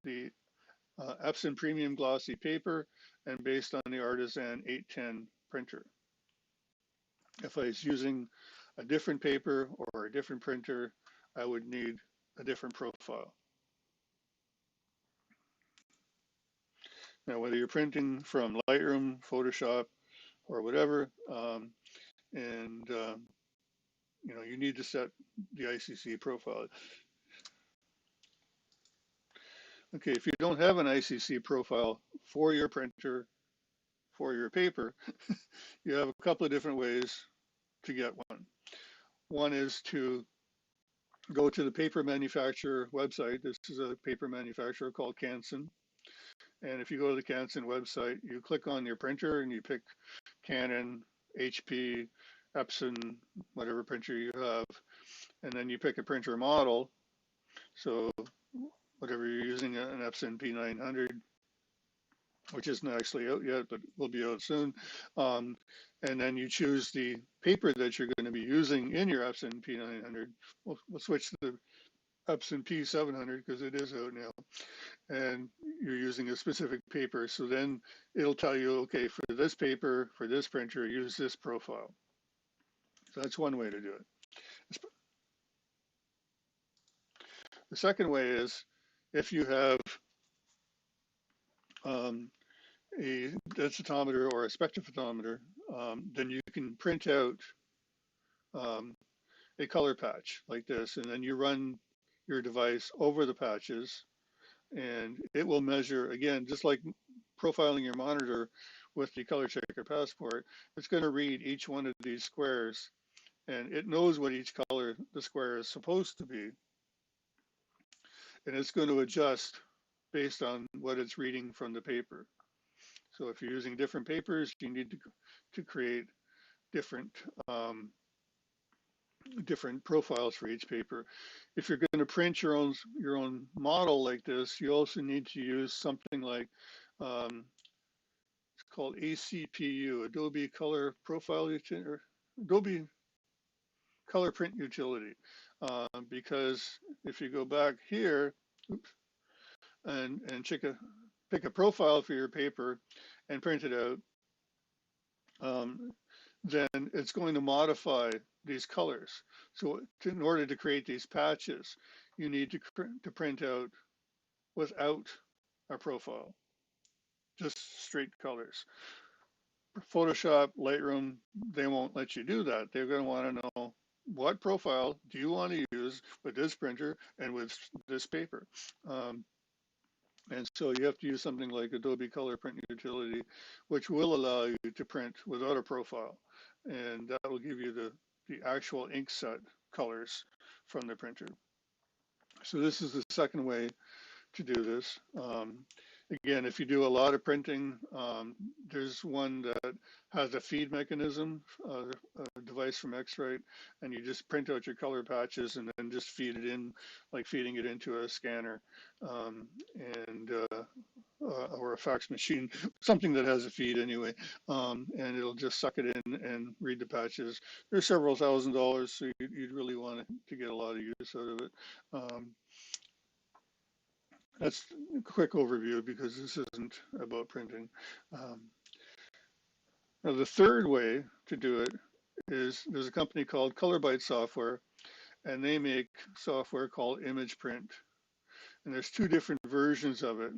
the Epson Premium Glossy paper and based on the Artisan 810 printer. If I was using a different paper or a different printer, I would need a different profile. Now, whether you're printing from Lightroom, Photoshop, or whatever, you need to set the ICC profile. Okay, if you don't have an ICC profile for your printer, for your paper, you have a couple of different ways to get one. One is to go to the paper manufacturer website. This is a paper manufacturer called Canson. And if you go to the Canson website, you click on your printer and you pick Canon, HP, Epson, whatever printer you have, and then you pick a printer model. So whatever you're using, an Epson P900, which isn't actually out yet, but will be out soon. And then you choose the paper that you're going to be using in your Epson P900. We'll switch to the Epson P700 because it is out now. And you're using a specific paper. So then it'll tell you, okay, for this paper, for this printer, use this profile. So that's one way to do it. The second way is if you have a densitometer or a spectrophotometer, then you can print out a color patch like this, and then you run your device over the patches, and it will measure, again, just like profiling your monitor with the Color Checker Passport, it's going to read each one of these squares, and it knows what each color the square is supposed to be, and it's going to adjust based on what it's reading from the paper. So if you're using different papers, you need to create different different profiles for each paper. If you're going to print your own model like this, you also need to use something like it's called ACPU, Adobe Color Profile Utility, or Adobe Color Print Utility, because if you go back here, oops, and pick a profile for your paper and print it out, then it's going to modify these colors. So in order to create these patches, you need to print out without a profile, just straight colors. Photoshop, Lightroom, they won't let you do that. They're going to want to know what profile do you want to use with this printer and with this paper. And so you have to use something like Adobe Color Print Utility, which will allow you to print without a profile. And that will give you the actual ink set colors from the printer. So this is the second way to do this. Again, if you do a lot of printing, there's one that has a feed mechanism, a device from X-Rite, and you just print out your color patches and then just feed it in, like feeding it into a scanner or a fax machine, something that has a feed anyway, and it'll just suck it in and read the patches. They're several $1,000s, so you'd really want to get a lot of use out of it. That's a quick overview because this isn't about printing. Now the third way to do it is there's a company called ColorByte Software, and they make software called ImagePrint. And there's two different versions of it,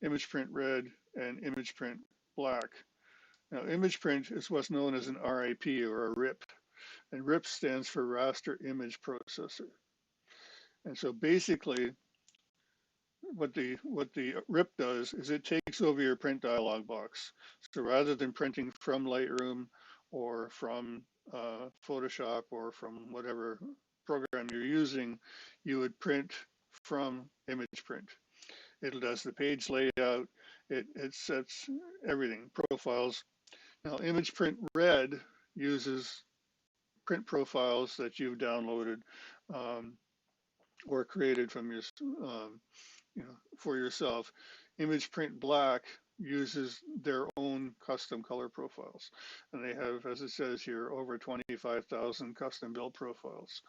ImagePrint Red and ImagePrint Black. Now ImagePrint is what's known as an RIP or a RIP, and RIP stands for Raster Image Processor. And so basically, what the RIP does is it takes over your print dialog box. So rather than printing from Lightroom or from Photoshop or from whatever program you're using, you would print from ImagePrint. It does the page layout, it sets everything, profiles. Now ImagePrint Red uses print profiles that you've downloaded or created from your for yourself. ImagePrint Black uses their own custom color profiles. And they have, as it says here, over 25,000 custom built profiles.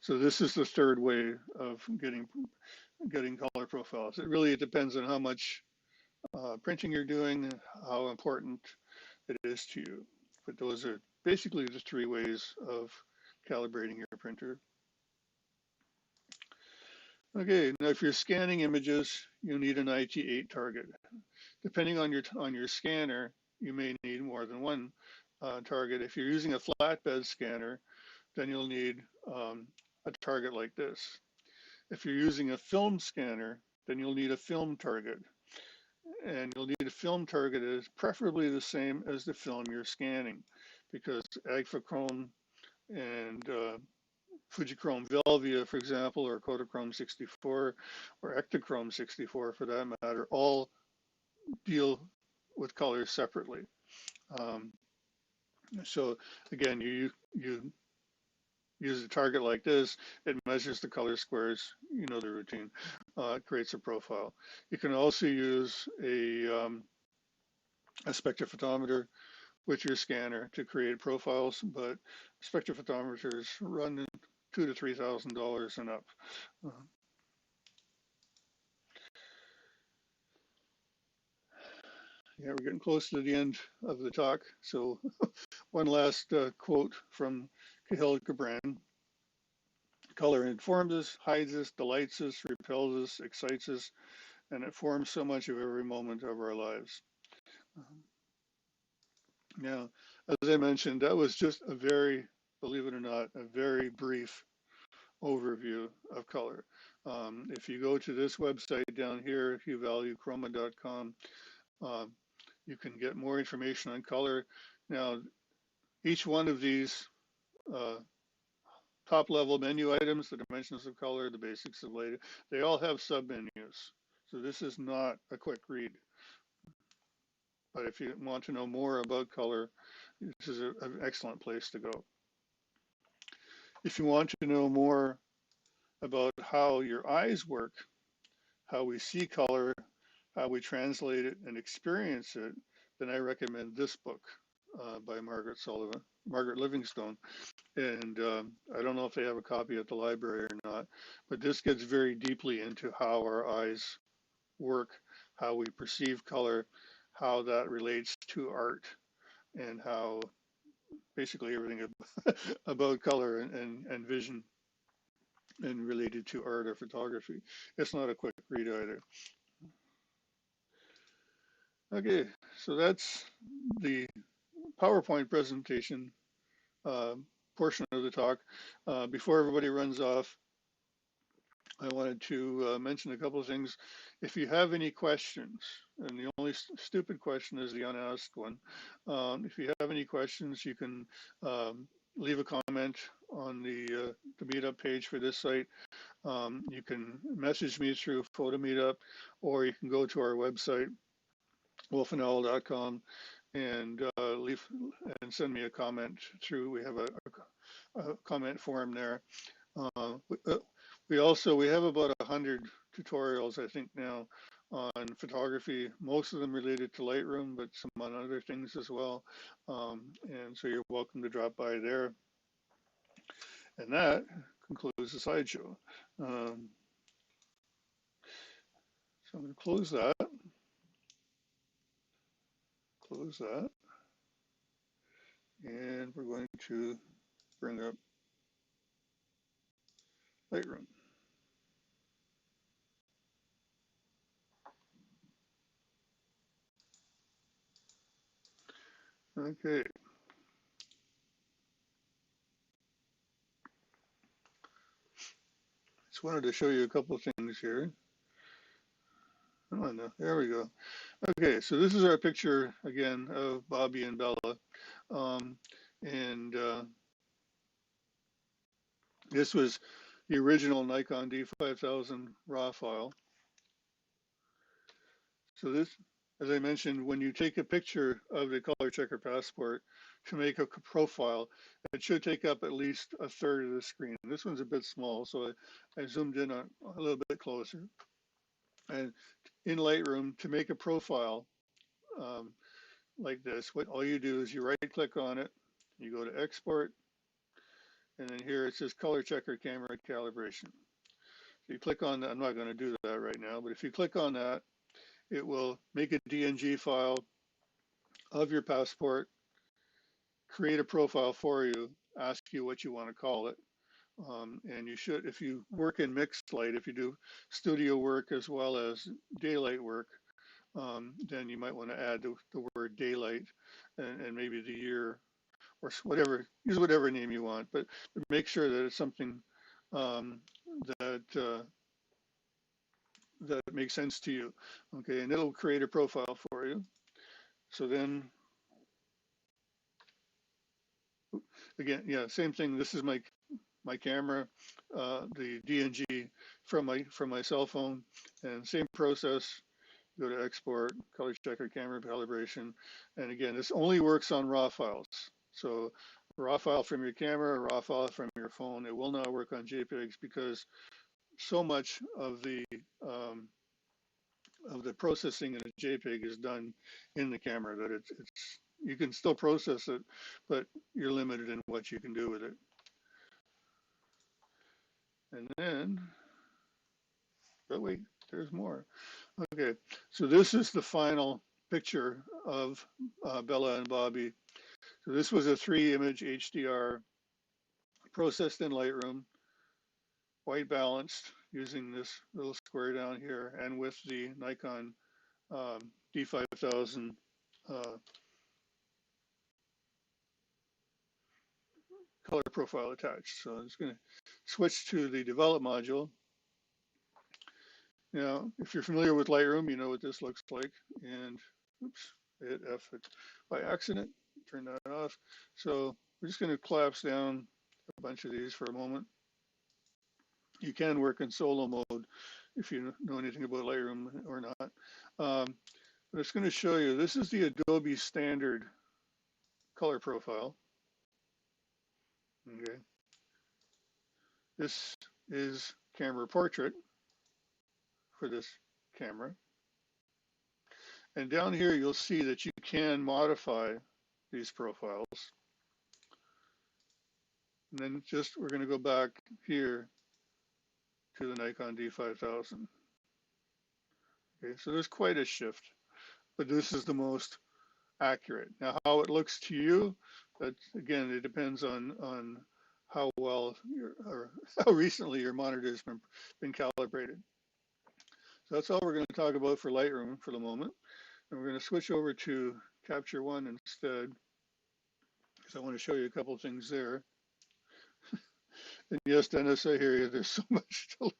So this is the third way of getting color profiles. It depends on how much printing you're doing, how important it is to you. But those are basically the three ways of calibrating your printer. Okay, now if you're scanning images, you need an IT8 target. Depending on your scanner, you may need more than one target. If you're using a flatbed scanner, then you'll need a target like this. If you're using a film scanner, then you'll need a film target. And you'll need a film target that is preferably the same as the film you're scanning, because Agfachrome and Fujichrome Velvia, for example, or Kodachrome 64, or Ektachrome 64 for that matter, all deal with colors separately. So again, you use a target like this, it measures the color squares, you know the routine, it creates a profile. You can also use a spectrophotometer with your scanner to create profiles, but spectrophotometers run $2,000 to $3,000 and up. Yeah, we're getting close to the end of the talk. So one last quote from Kahlil Gibran. Color informs us, hides us, delights us, repels us, excites us, and it forms so much of every moment of our lives. Now, as I mentioned, that was just a very believe it or not, a very brief overview of color. If you go to this website down here, huvaluechroma.com, um, you can get more information on color. Now, each one of these uh, top level menu items, the dimensions of color, the basics of light, they all have submenus. So this is not a quick read. But if you want to know more about color, this is an excellent place to go. If you want to know more about how your eyes work, how we see color, how we translate it and experience it, then I recommend this book by Margaret Livingstone. And I don't know if they have a copy at the library or not, but this gets very deeply into how our eyes work, how we perceive color, how that relates to art, and how basically everything about color and vision and related to art or photography. It's not a quick read either. Okay, so that's the PowerPoint presentation uh, portion of the talk. Before everybody runs off, I wanted to mention a couple of things. If you have any questions, and the only stupid question is the unasked one, if you have any questions, you can leave a comment on the meetup page for this site. You can message me through PhotoMeetup, or you can go to our website, wolfanowl.com, and leave and send me a comment through. We have a comment form there. We have about 100 tutorials, I think now, on photography, most of them related to Lightroom, but some on other things as well. And so you're welcome to drop by there. And that concludes the slideshow. So I'm going to close that, and we're going to bring up Lightroom. Okay. Just wanted to show you a couple of things here. Oh, no, there we go. Okay, so this is our picture again of Bobby and Bella. And this was the original Nikon D5000 RAW file. So this, as I mentioned, when you take a picture of the color checker passport to make a profile, it should take up at least a third of the screen. This one's a bit small, so I zoomed in a little bit closer. And in Lightroom, to make a profile like this, all you do is you right click on it, you go to export, and then here it says color checker camera calibration. So you click on that. I'm not going to do that right now, but if you click on that, it will make a DNG file of your passport, create a profile for you, ask you what you want to call it. And you should, if you work in mixed light, if you do studio work as well as daylight work, then you might want to add the word daylight and maybe the year or whatever, use whatever name you want, but make sure that it's something that that makes sense to you. Okay, and it'll create a profile for you. So then, again, yeah, same thing. This is my camera, the DNG from my cell phone, and same process. Go to export, color checker, camera calibration, and again, this only works on RAW files. So raw file from your camera, a raw file from your phone. It will not work on JPEGs because so much of the processing in a JPEG is done in the camera that it's you can still process it, but you're limited in what you can do with it. And then, but wait, there's more. Okay, so this is the final picture of Bella and Bobby. So this was a 3-image HDR processed in Lightroom, white balanced using this little square down here, and with the Nikon D5000 color profile attached. So I'm just going to switch to the develop module. Now, if you're familiar with Lightroom, you know what this looks like. And oops, I hit F by accident, turn that off. So we're just going to collapse down a bunch of these for a moment. You can work in solo mode if you know anything about Lightroom or not. But it's going to show you, this is the Adobe standard color profile. Okay. This is camera portrait for this camera. And down here, you'll see that you can modify these profiles. And then just, we're going to go back here to the Nikon D5000. Okay, so there's quite a shift, but this is the most accurate. Now, how it looks to you, that again, it depends on how well or how recently your monitor has been calibrated. So that's all we're going to talk about for Lightroom for the moment. And we're going to switch over to Capture One instead, because I want to show you a couple of things there. And yes, Dennis, I hear you. There's so much to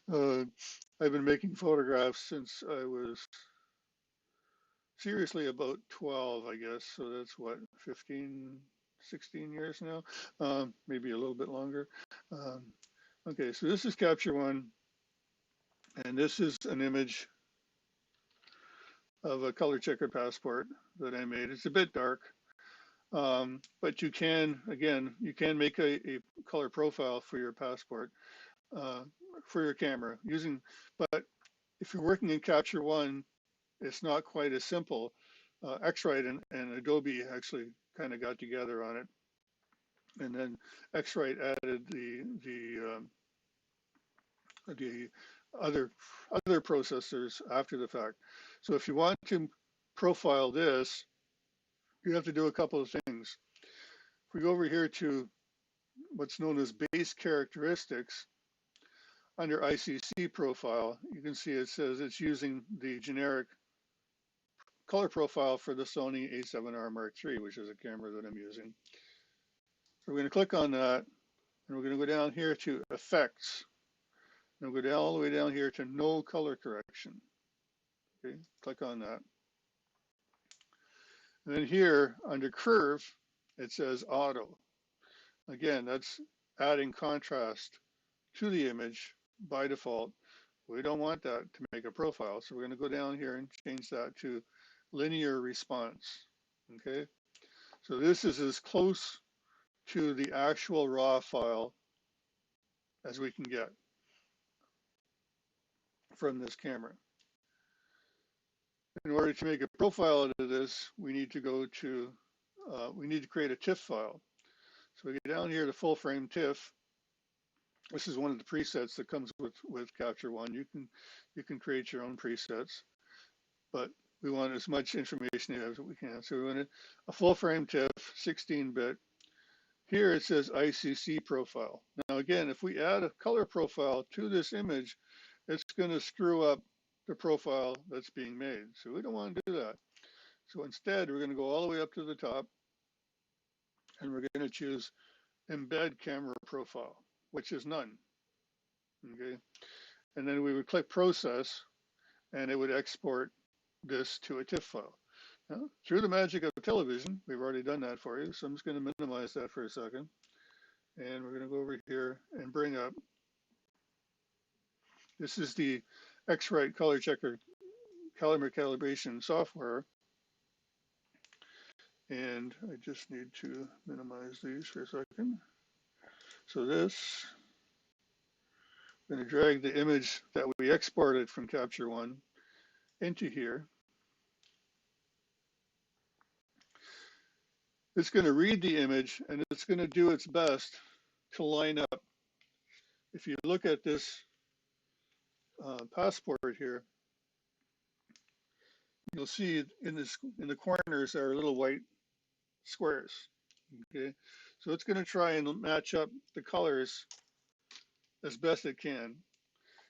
learn. I've been making photographs since I was seriously about 12, I guess. So that's what, 15, 16 years now, maybe a little bit longer. Okay, so this is Capture One, and this is an image of a color checker passport that I made. It's a bit dark, but you can, again, you can make a color profile for your passport, for your camera using, but if you're working in Capture One, it's not quite as simple. X-Rite and Adobe actually kind of got together on it, and then X-Rite added the other processors after the fact. So if you want to profile this, you have to do a couple of things. If we go over here to what's known as base characteristics, under ICC profile, you can see it says it's using the generic color profile for the Sony A7R Mark III, which is a camera that I'm using. So we're going to click on that, and we're going to go down here to Effects. And we'll go down all the way down here to No Color Correction. Okay, click on that. And then here under Curve, it says Auto. Again, that's adding contrast to the image by default. We don't want that to make a profile, so we're going to go down here and change that to Linear Response. Okay, so this is as close to the actual raw file as we can get from this camera. In order to make a profile out of this, we need to go to, we need to create a TIFF file. So we get down here to full frame TIFF. This is one of the presets that comes with Capture One. You can create your own presets, but we want as much information as we can. So we want a full frame TIFF, 16-bit. Here it says ICC profile. Now again, if we add a color profile to this image, it's going to screw up the profile that's being made. So we don't want to do that. So instead, we're going to go all the way up to the top, and we're going to choose Embed Camera Profile, which is none. Okay, and then we would click Process, and it would export this to a TIFF file. Now, through the magic of television, we've already done that for you, so I'm just going to minimize that for a second. And we're going to go over here and bring up, this is the X-Rite Color Checker calibration software. And I just need to minimize these for a second. So this, I'm going to drag the image that we exported from Capture One into here. It's going to read the image, and it's going to do its best to line up. If you look at this passport here, you'll see in the corners there are little white squares. Okay, so it's going to try and match up the colors as best it can.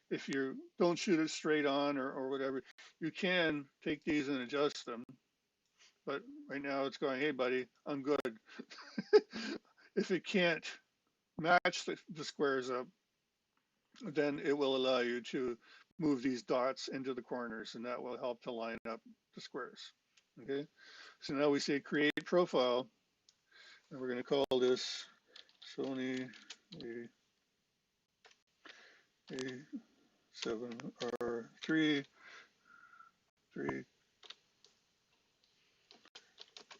If you don't shoot it straight on or whatever, you can take these and adjust them. But right now it's going, hey buddy, I'm good. If it can't match the squares up, then it will allow you to move these dots into the corners, and that will help to line up the squares. Okay, so now we say create profile, and we're going to call this Sony A7R3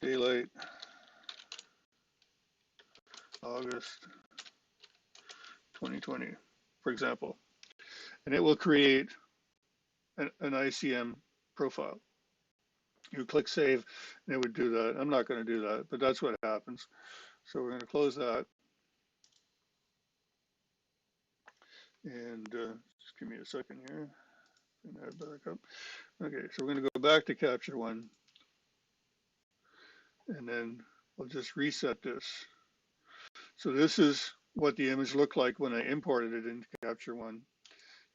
daylight August 2020, for example, and it will create an ICM profile. You click save, and it would do that. I'm not going to do that, but that's what happens. So we're going to close that, and just give me a second here. Bring that back up. Okay, so we're going to go back to Capture One, and then we'll just reset this. So this is what the image looked like when I imported it into Capture One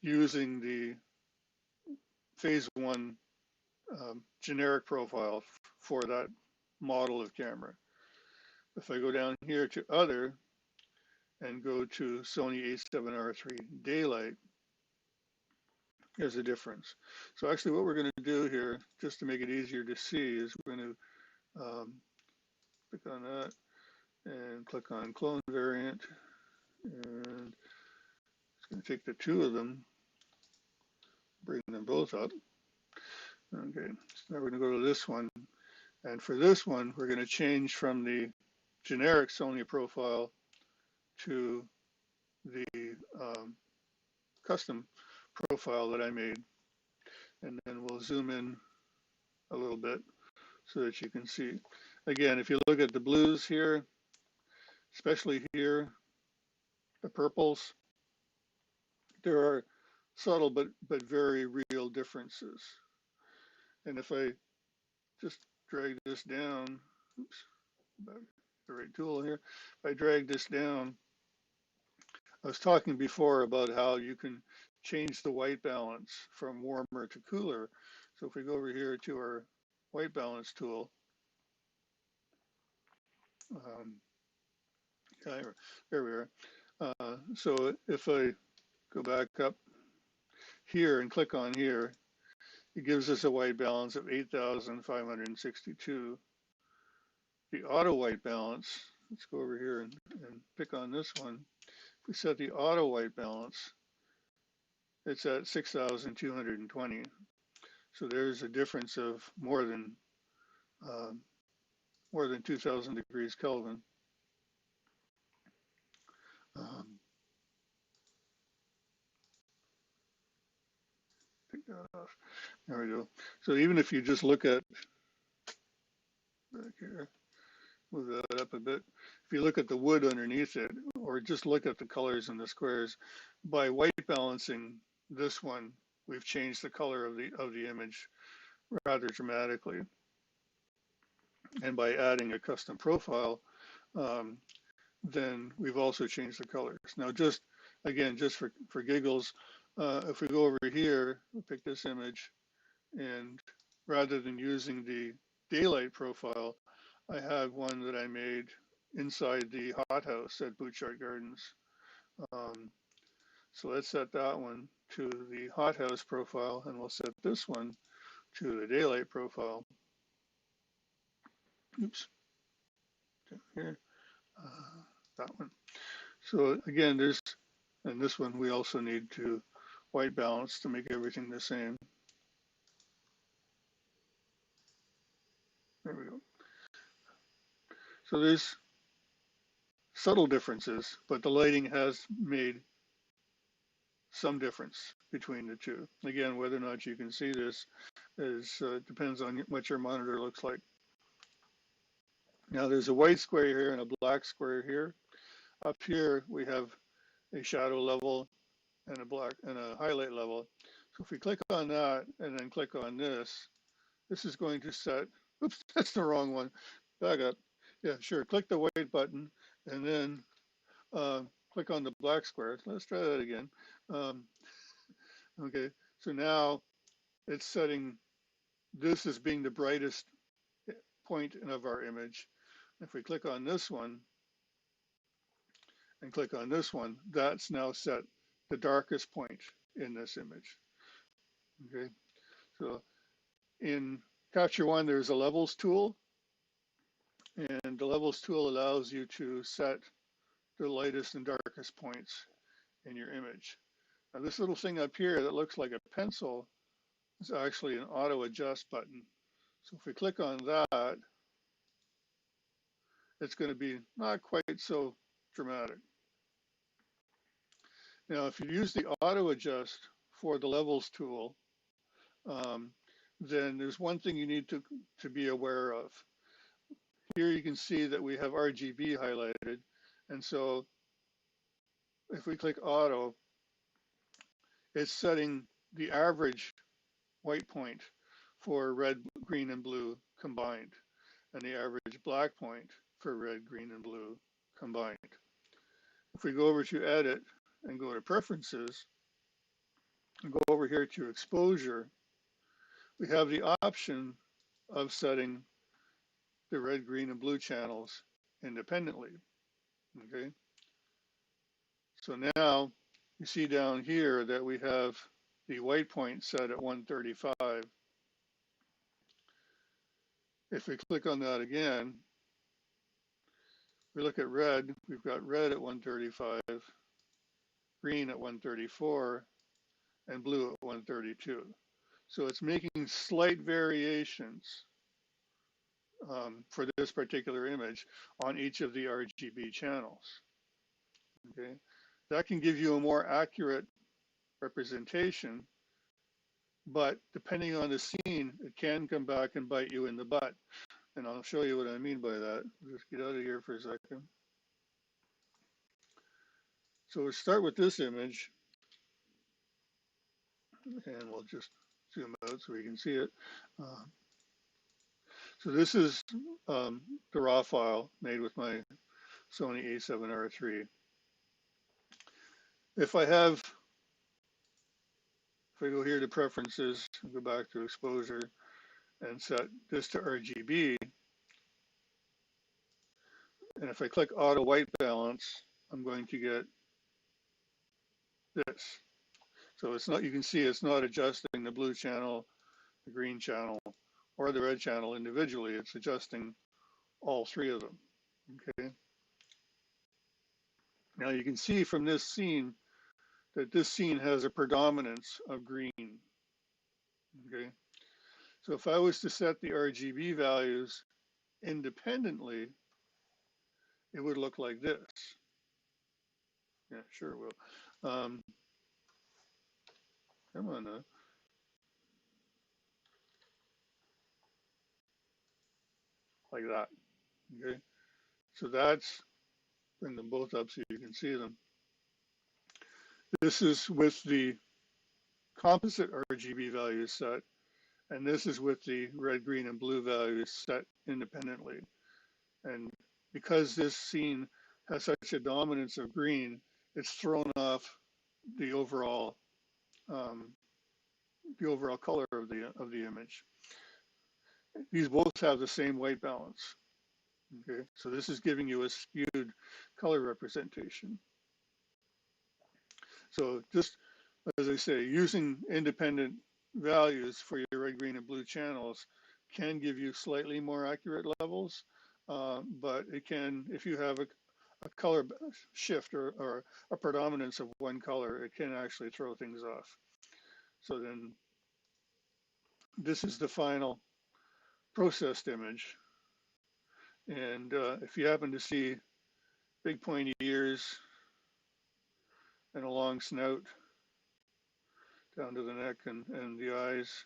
using the Phase 1 generic profile for that model of camera. If I go down here to Other and go to Sony A7R3 Daylight, there's a difference. So actually what we're going to do here, just to make it easier to see, is we're going to click on that and click on Clone Variant, and it's going to take the two of them, bring them both up. Okay, so now we're going to go to this one, and for this one we're going to change from the generic Sony profile to the custom profile that I made, and then we'll zoom in a little bit so that you can see. Again, if you look at the blues here, especially here, the purples, there are subtle but very real differences. And if I just drag this down, oops, back the right tool here, if I drag this down, I was talking before about how you can change the white balance from warmer to cooler. So if we go over here to our white balance tool, there we are. So if I go back up here and click on here, it gives us a white balance of 8,562. The auto white balance, let's go over here and pick on this one. If we set the auto white balance, it's at 6,220. So there's a difference of more than 2,000 degrees Kelvin. Take that off. There we go. So even if you just look at back here, move that up a bit. If you look at the wood underneath it, or just look at the colors in the squares, by white balancing this one, we've changed the color of the image rather dramatically. And by adding a custom profile, then we've also changed the colors. Now, just again, just for giggles, if we go over here, we'll pick this image, and rather than using the daylight profile, I have one that I made inside the hothouse at Butchart Gardens. So let's set that one to the hothouse profile, and we'll set this one to the daylight profile. Oops, here, that one. So again, and this one we also need to white balance to make everything the same. There we go. So there's subtle differences, but the lighting has made some difference between the two. Again, whether or not you can see this depends on what your monitor looks like. Now there's a white square here and a black square here. Up here we have a shadow level and a highlight level. So if we click on that and then click on this, this is going to set, oops, that's the wrong one. Back up. Yeah, sure. Click the white button and then click on the black square. Let's try that again. Okay, so now it's setting this as being the brightest point of our image. If we click on this one, and click on this one, that's now set the darkest point in this image. Okay, so in Capture One, there's a levels tool, and the levels tool allows you to set the lightest and darkest points in your image. Now this little thing up here that looks like a pencil is actually an auto adjust button. So if we click on that, it's going to be not quite so dramatic. Now, if you use the auto adjust for the levels tool, then there's one thing you need to be aware of. Here you can see that we have RGB highlighted. And so if we click auto, it's setting the average white point for red, green, and blue combined, and the average black point for red, green, and blue combined. If we go over to edit and go to preferences and go over here to exposure, we have the option of setting the red, green, and blue channels independently. Okay. So now you see down here that we have the white point set at 135. If we click on that again, we look at red, we've got red at 135, green at 134, and blue at 132. So it's making slight variations for this particular image on each of the RGB channels. Okay, that can give you a more accurate representation, but depending on the scene, it can come back and bite you in the butt. And I'll show you what I mean by that. Just get out of here for a second. So we'll start with this image, and we'll just zoom out so we can see it. So this is the raw file made with my Sony a7R III. If I go here to preferences, go back to exposure and set this to RGB, and if I click auto white balance, I'm going to get this. So it's not, you can see it's not adjusting the blue channel, the green channel, or the red channel individually. It's adjusting all three of them. Okay. Now you can see from this scene that this scene has a predominance of green. Okay. So if I was to set the RGB values independently, it would look like this. Yeah, sure it will. Come on now. Like that. Okay. So that's, bring them both up so you can see them. This is with the composite RGB values set, and this is with the red, green, and blue values set independently. And because this scene has such a dominance of green, it's thrown off the overall color of the image. These both have the same white balance. Okay, so this is giving you a skewed color representation. So just as I say, using independent values for your red, green, and blue channels can give you slightly more accurate levels, but it can, if you have a color shift or a predominance of one color, it can actually throw things off. So then this is the final processed image. And if you happen to see big pointy ears and a long snout down to the neck and the eyes,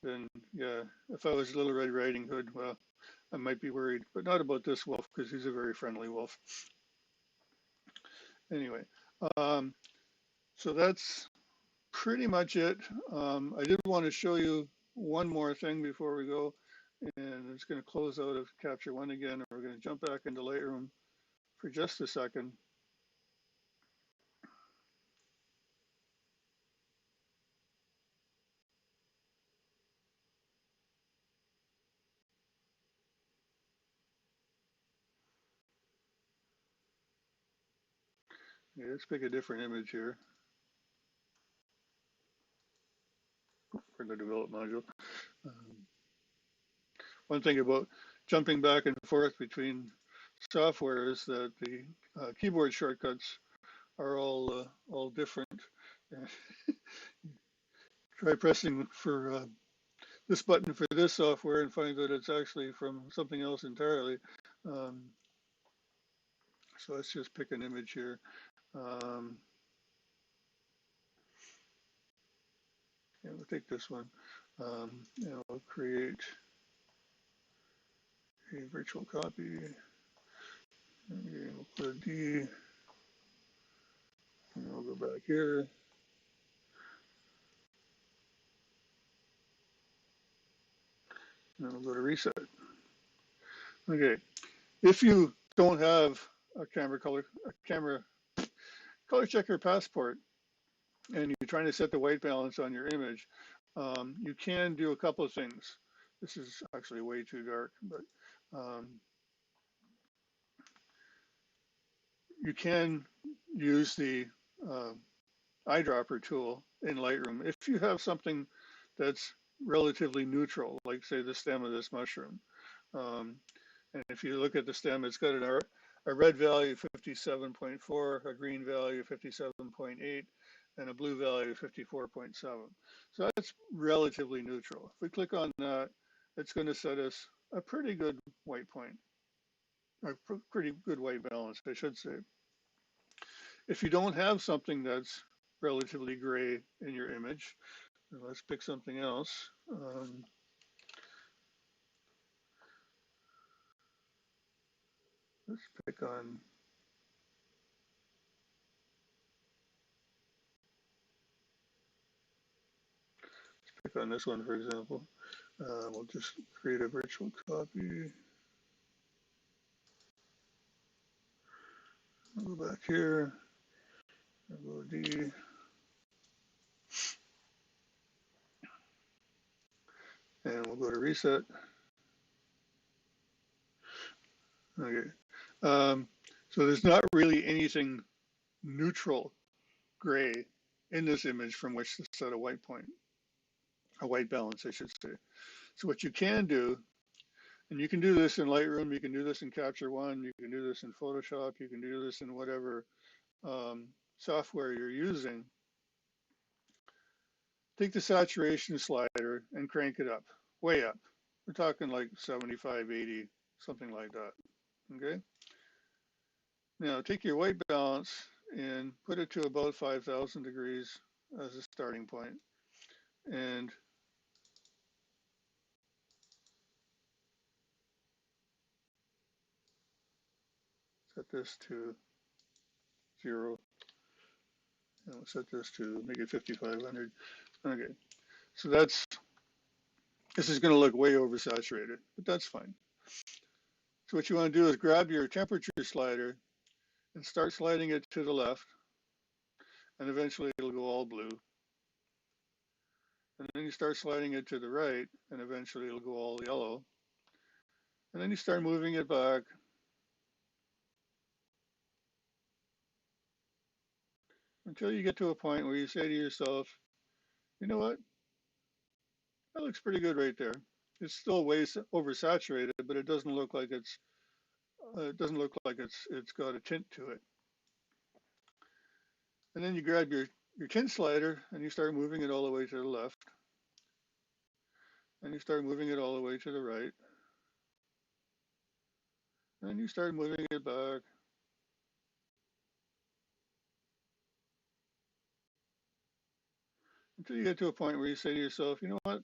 then yeah, if I was Little Red Riding Hood, well, I might be worried, but not about this wolf because he's a very friendly wolf. Anyway, so that's pretty much it. I did want to show you one more thing before we go, and it's going to close out of Capture One again, and we're going to jump back into Lightroom for just a second. Yeah, let's pick a different image here for the develop module. Um, one thing about jumping back and forth between software is that the keyboard shortcuts are all different. Try pressing for this button for this software and find that it's actually from something else entirely. Um, so let's just pick an image here. Yeah, we'll take this one. And we'll create a virtual copy. Okay, we'll put a D. And we'll go back here. And we'll go to reset. Okay. If you don't have a camera color checker passport, and you're trying to set the white balance on your image, you can do a couple of things. This is actually way too dark, but you can use the eyedropper tool in Lightroom if you have something that's relatively neutral, like say the stem of this mushroom. And if you look at the stem, it's got a red value of 57.4, a green value of 57.8, and a blue value of 54.7. So that's relatively neutral. If we click on that, it's going to set us a pretty good white point, or pretty good white balance, I should say. If you don't have something that's relatively gray in your image, let's pick something else. Let's pick on this one, for example. We'll just create a virtual copy. I'll go back here. I'll go D. And we'll go to reset. Okay. So there's not really anything neutral gray in this image from which to set a white point, a white balance, I should say. So what you can do, and you can do this in Lightroom, you can do this in Capture One, you can do this in Photoshop, you can do this in whatever software you're using. Take the saturation slider and crank it up, way up. We're talking like 75, 80, something like that, okay? Now take your white balance and put it to about 5,000 degrees as a starting point, and set this to 0. And we'll set this to make it 5,500. Okay, so this is going to look way oversaturated, but that's fine. So what you want to do is grab your temperature slider and start sliding it to the left, and eventually it'll go all blue. And then you start sliding it to the right, and eventually it'll go all yellow. And then you start moving it back. Until you get to a point where you say to yourself, you know what, that looks pretty good right there. It's still way oversaturated, but it doesn't look like it's got a tint to it. And then you grab your tint slider and you start moving it all the way to the left. And you start moving it all the way to the right. And you start moving it back. Until you get to a point where you say to yourself, you know what,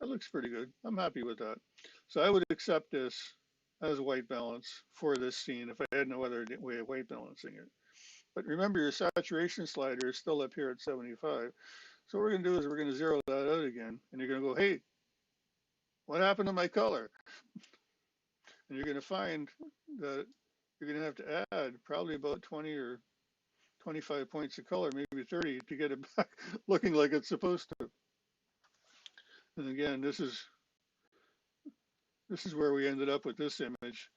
that looks pretty good. I'm happy with that. So I would accept this as a white balance for this scene if I had no other way of white balancing it. But remember, your saturation slider is still up here at 75. So what we're going to do is we're going to zero that out again. And you're going to go, hey, what happened to my color? And you're going to find that you're going to have to add probably about 20 or 25 points of color, maybe 30, to get it back looking like it's supposed to. And again, this is where we ended up with this image.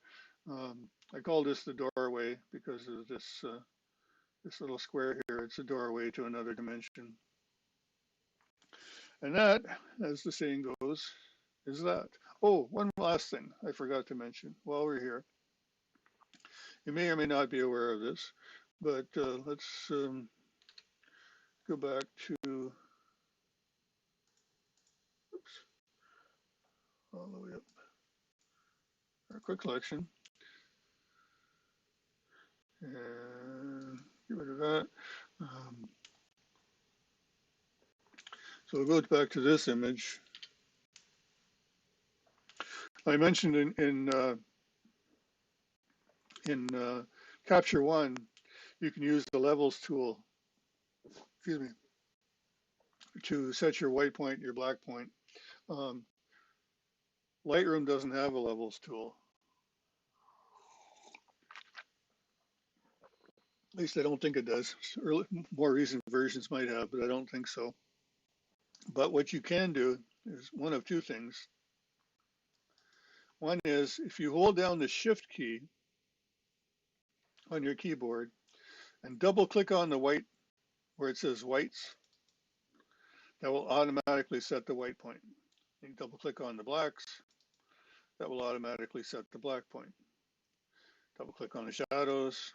I call this the doorway because of this This little square here, it's a doorway to another dimension. And that, as the saying goes, is that. Oh, one last thing I forgot to mention while we're here. You may or may not be aware of this, but let's go back to, oops, all the way up, our quick collection. And get rid of that. So we'll go back to this image. I mentioned in Capture One, you can use the levels tool, excuse me, to set your white point, your black point. Lightroom doesn't have a levels tool. At least I don't think it does. More recent versions might have, but I don't think so. But what you can do is one of two things. One is if you hold down the Shift key on your keyboard and double click on the white where it says whites, that will automatically set the white point. You double click on the blacks, that will automatically set the black point. Double click on the shadows,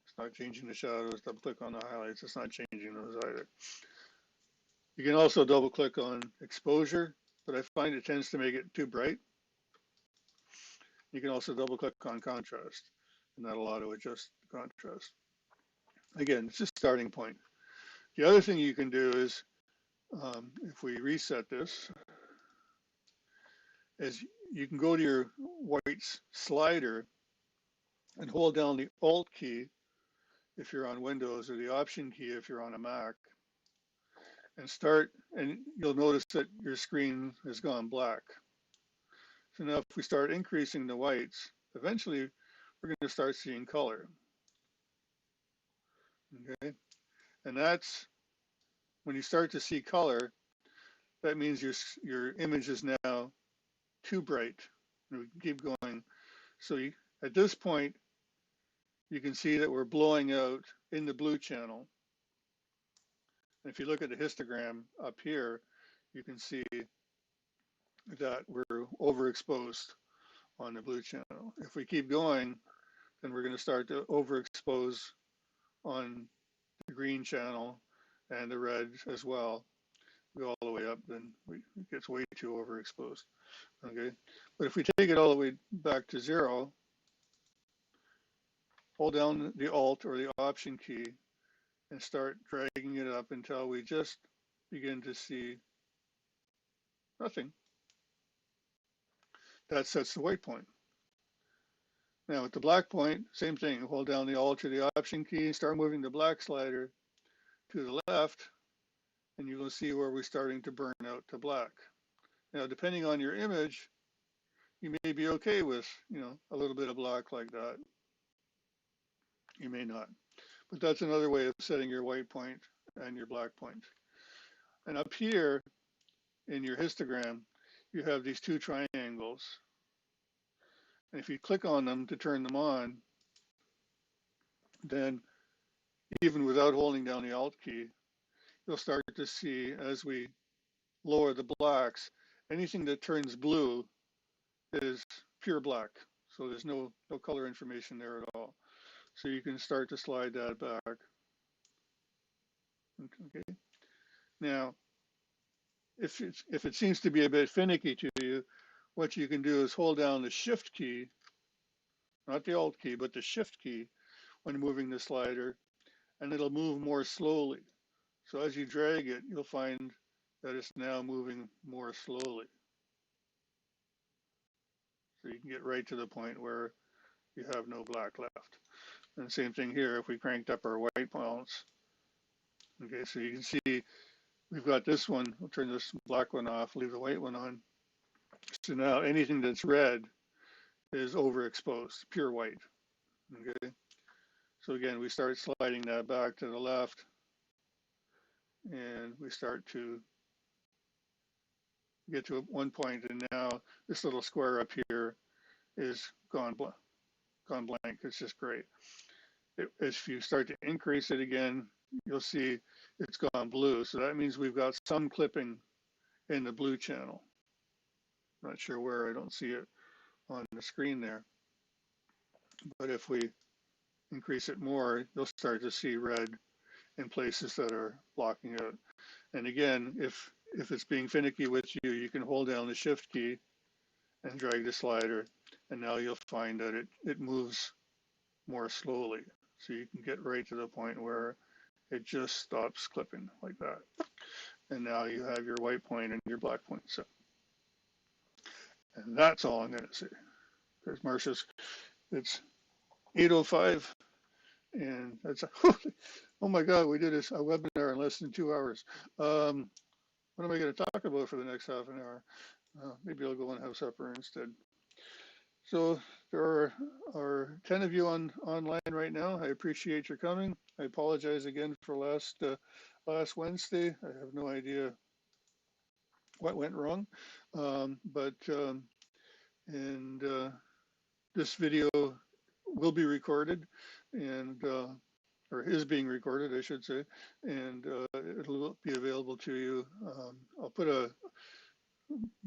it's not changing the shadows. Double click on the highlights, it's not changing those either. You can also double click on exposure, but I find it tends to make it too bright. You can also double click on contrast, and that'll auto adjust the contrast. Again, it's just a starting point. The other thing you can do is, if we reset this, is you can go to your whites slider and hold down the Alt key if you're on Windows or the Option key if you're on a Mac, and you'll notice that your screen has gone black. So now if we start increasing the whites, eventually we're going to start seeing color. Okay, and that's when you start to see color, that means your image is now too bright. And we can keep going. So at this point, you can see that we're blowing out in the blue channel. And if you look at the histogram up here, you can see that we're overexposed on the blue channel. If we keep going, then we're going to start to overexpose on the green channel and the red as well. Go all the way up, then it gets way too overexposed. Okay, but if we take it all the way back to 0, hold down the Alt or the Option key and start dragging it up until we just begin to see nothing. That sets the white point. Now with the black point, same thing. Hold down the Alt or the Option key, start moving the black slider to the left, and you will see where we're starting to burn out to black. Now, depending on your image, you may be okay with, a little bit of black like that. You may not. But that's another way of setting your white point and your black point. And up here in your histogram, you have these two triangles. And if you click on them to turn them on, then even without holding down the Alt key, you'll start to see as we lower the blacks, anything that turns blue is pure black. So there's no color information there at all. So you can start to slide that back. Okay. Now, if it seems to be a bit finicky to you, what you can do is hold down the Shift key, not the Alt key, but the Shift key when moving the slider, and it'll move more slowly. So as you drag it, you'll find that it's now moving more slowly. So you can get right to the point where you have no black left. And same thing here, if we cranked up our white balance. Okay, so you can see we've got this one. We'll turn this black one off, leave the white one on. So now anything that's red is overexposed, pure white. Okay, so again, we start sliding that back to the left, and we start to get to one point, and now this little square up here is gone blank. It's just great. if you start to increase it again, you'll see it's gone blue. So that means we've got some clipping in the blue channel. Not sure where, I don't see it on the screen there. But if we increase it more, you'll start to see red in places that are blocking out. And again, if it's being finicky with you, you can hold down the shift key and drag the slider, and now you'll find that it moves more slowly. So you can get right to the point where it just stops clipping like that. And now you have your white point and your black point set. And that's all I'm going to say. There's Marcia's, it's 8:05, and that's, oh my God, we did a webinar in less than 2 hours. What am I going to talk about for the next half an hour? Maybe I'll go and have supper instead. So there are 10 of you online right now. I appreciate your coming. I apologize again for last Wednesday. I have no idea what went wrong, this video will be recorded and or is being recorded, I should say, and it'll be available to you. I'll put a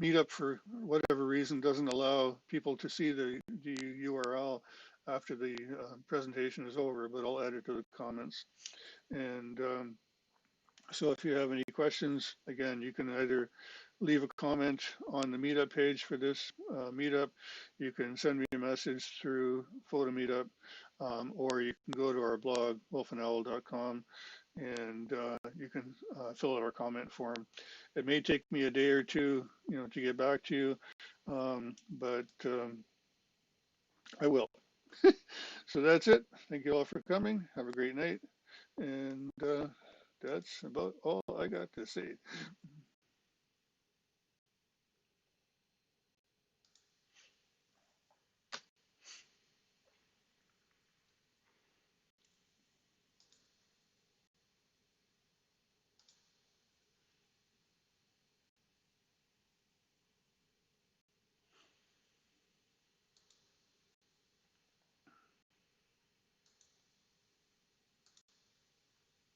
Meetup, for whatever reason, doesn't allow people to see the URL after the presentation is over, but I'll add it to the comments. And so if you have any questions, again, you can either leave a comment on the Meetup page for this Meetup. You can send me a message through PhotoMeetup, or you can go to our blog, wolfandowl.com, and you can fill out our comment form. It may take me a day or two, to get back to you, but I will. So that's it. Thank you all for coming. Have a great night. And that's about all I got to say.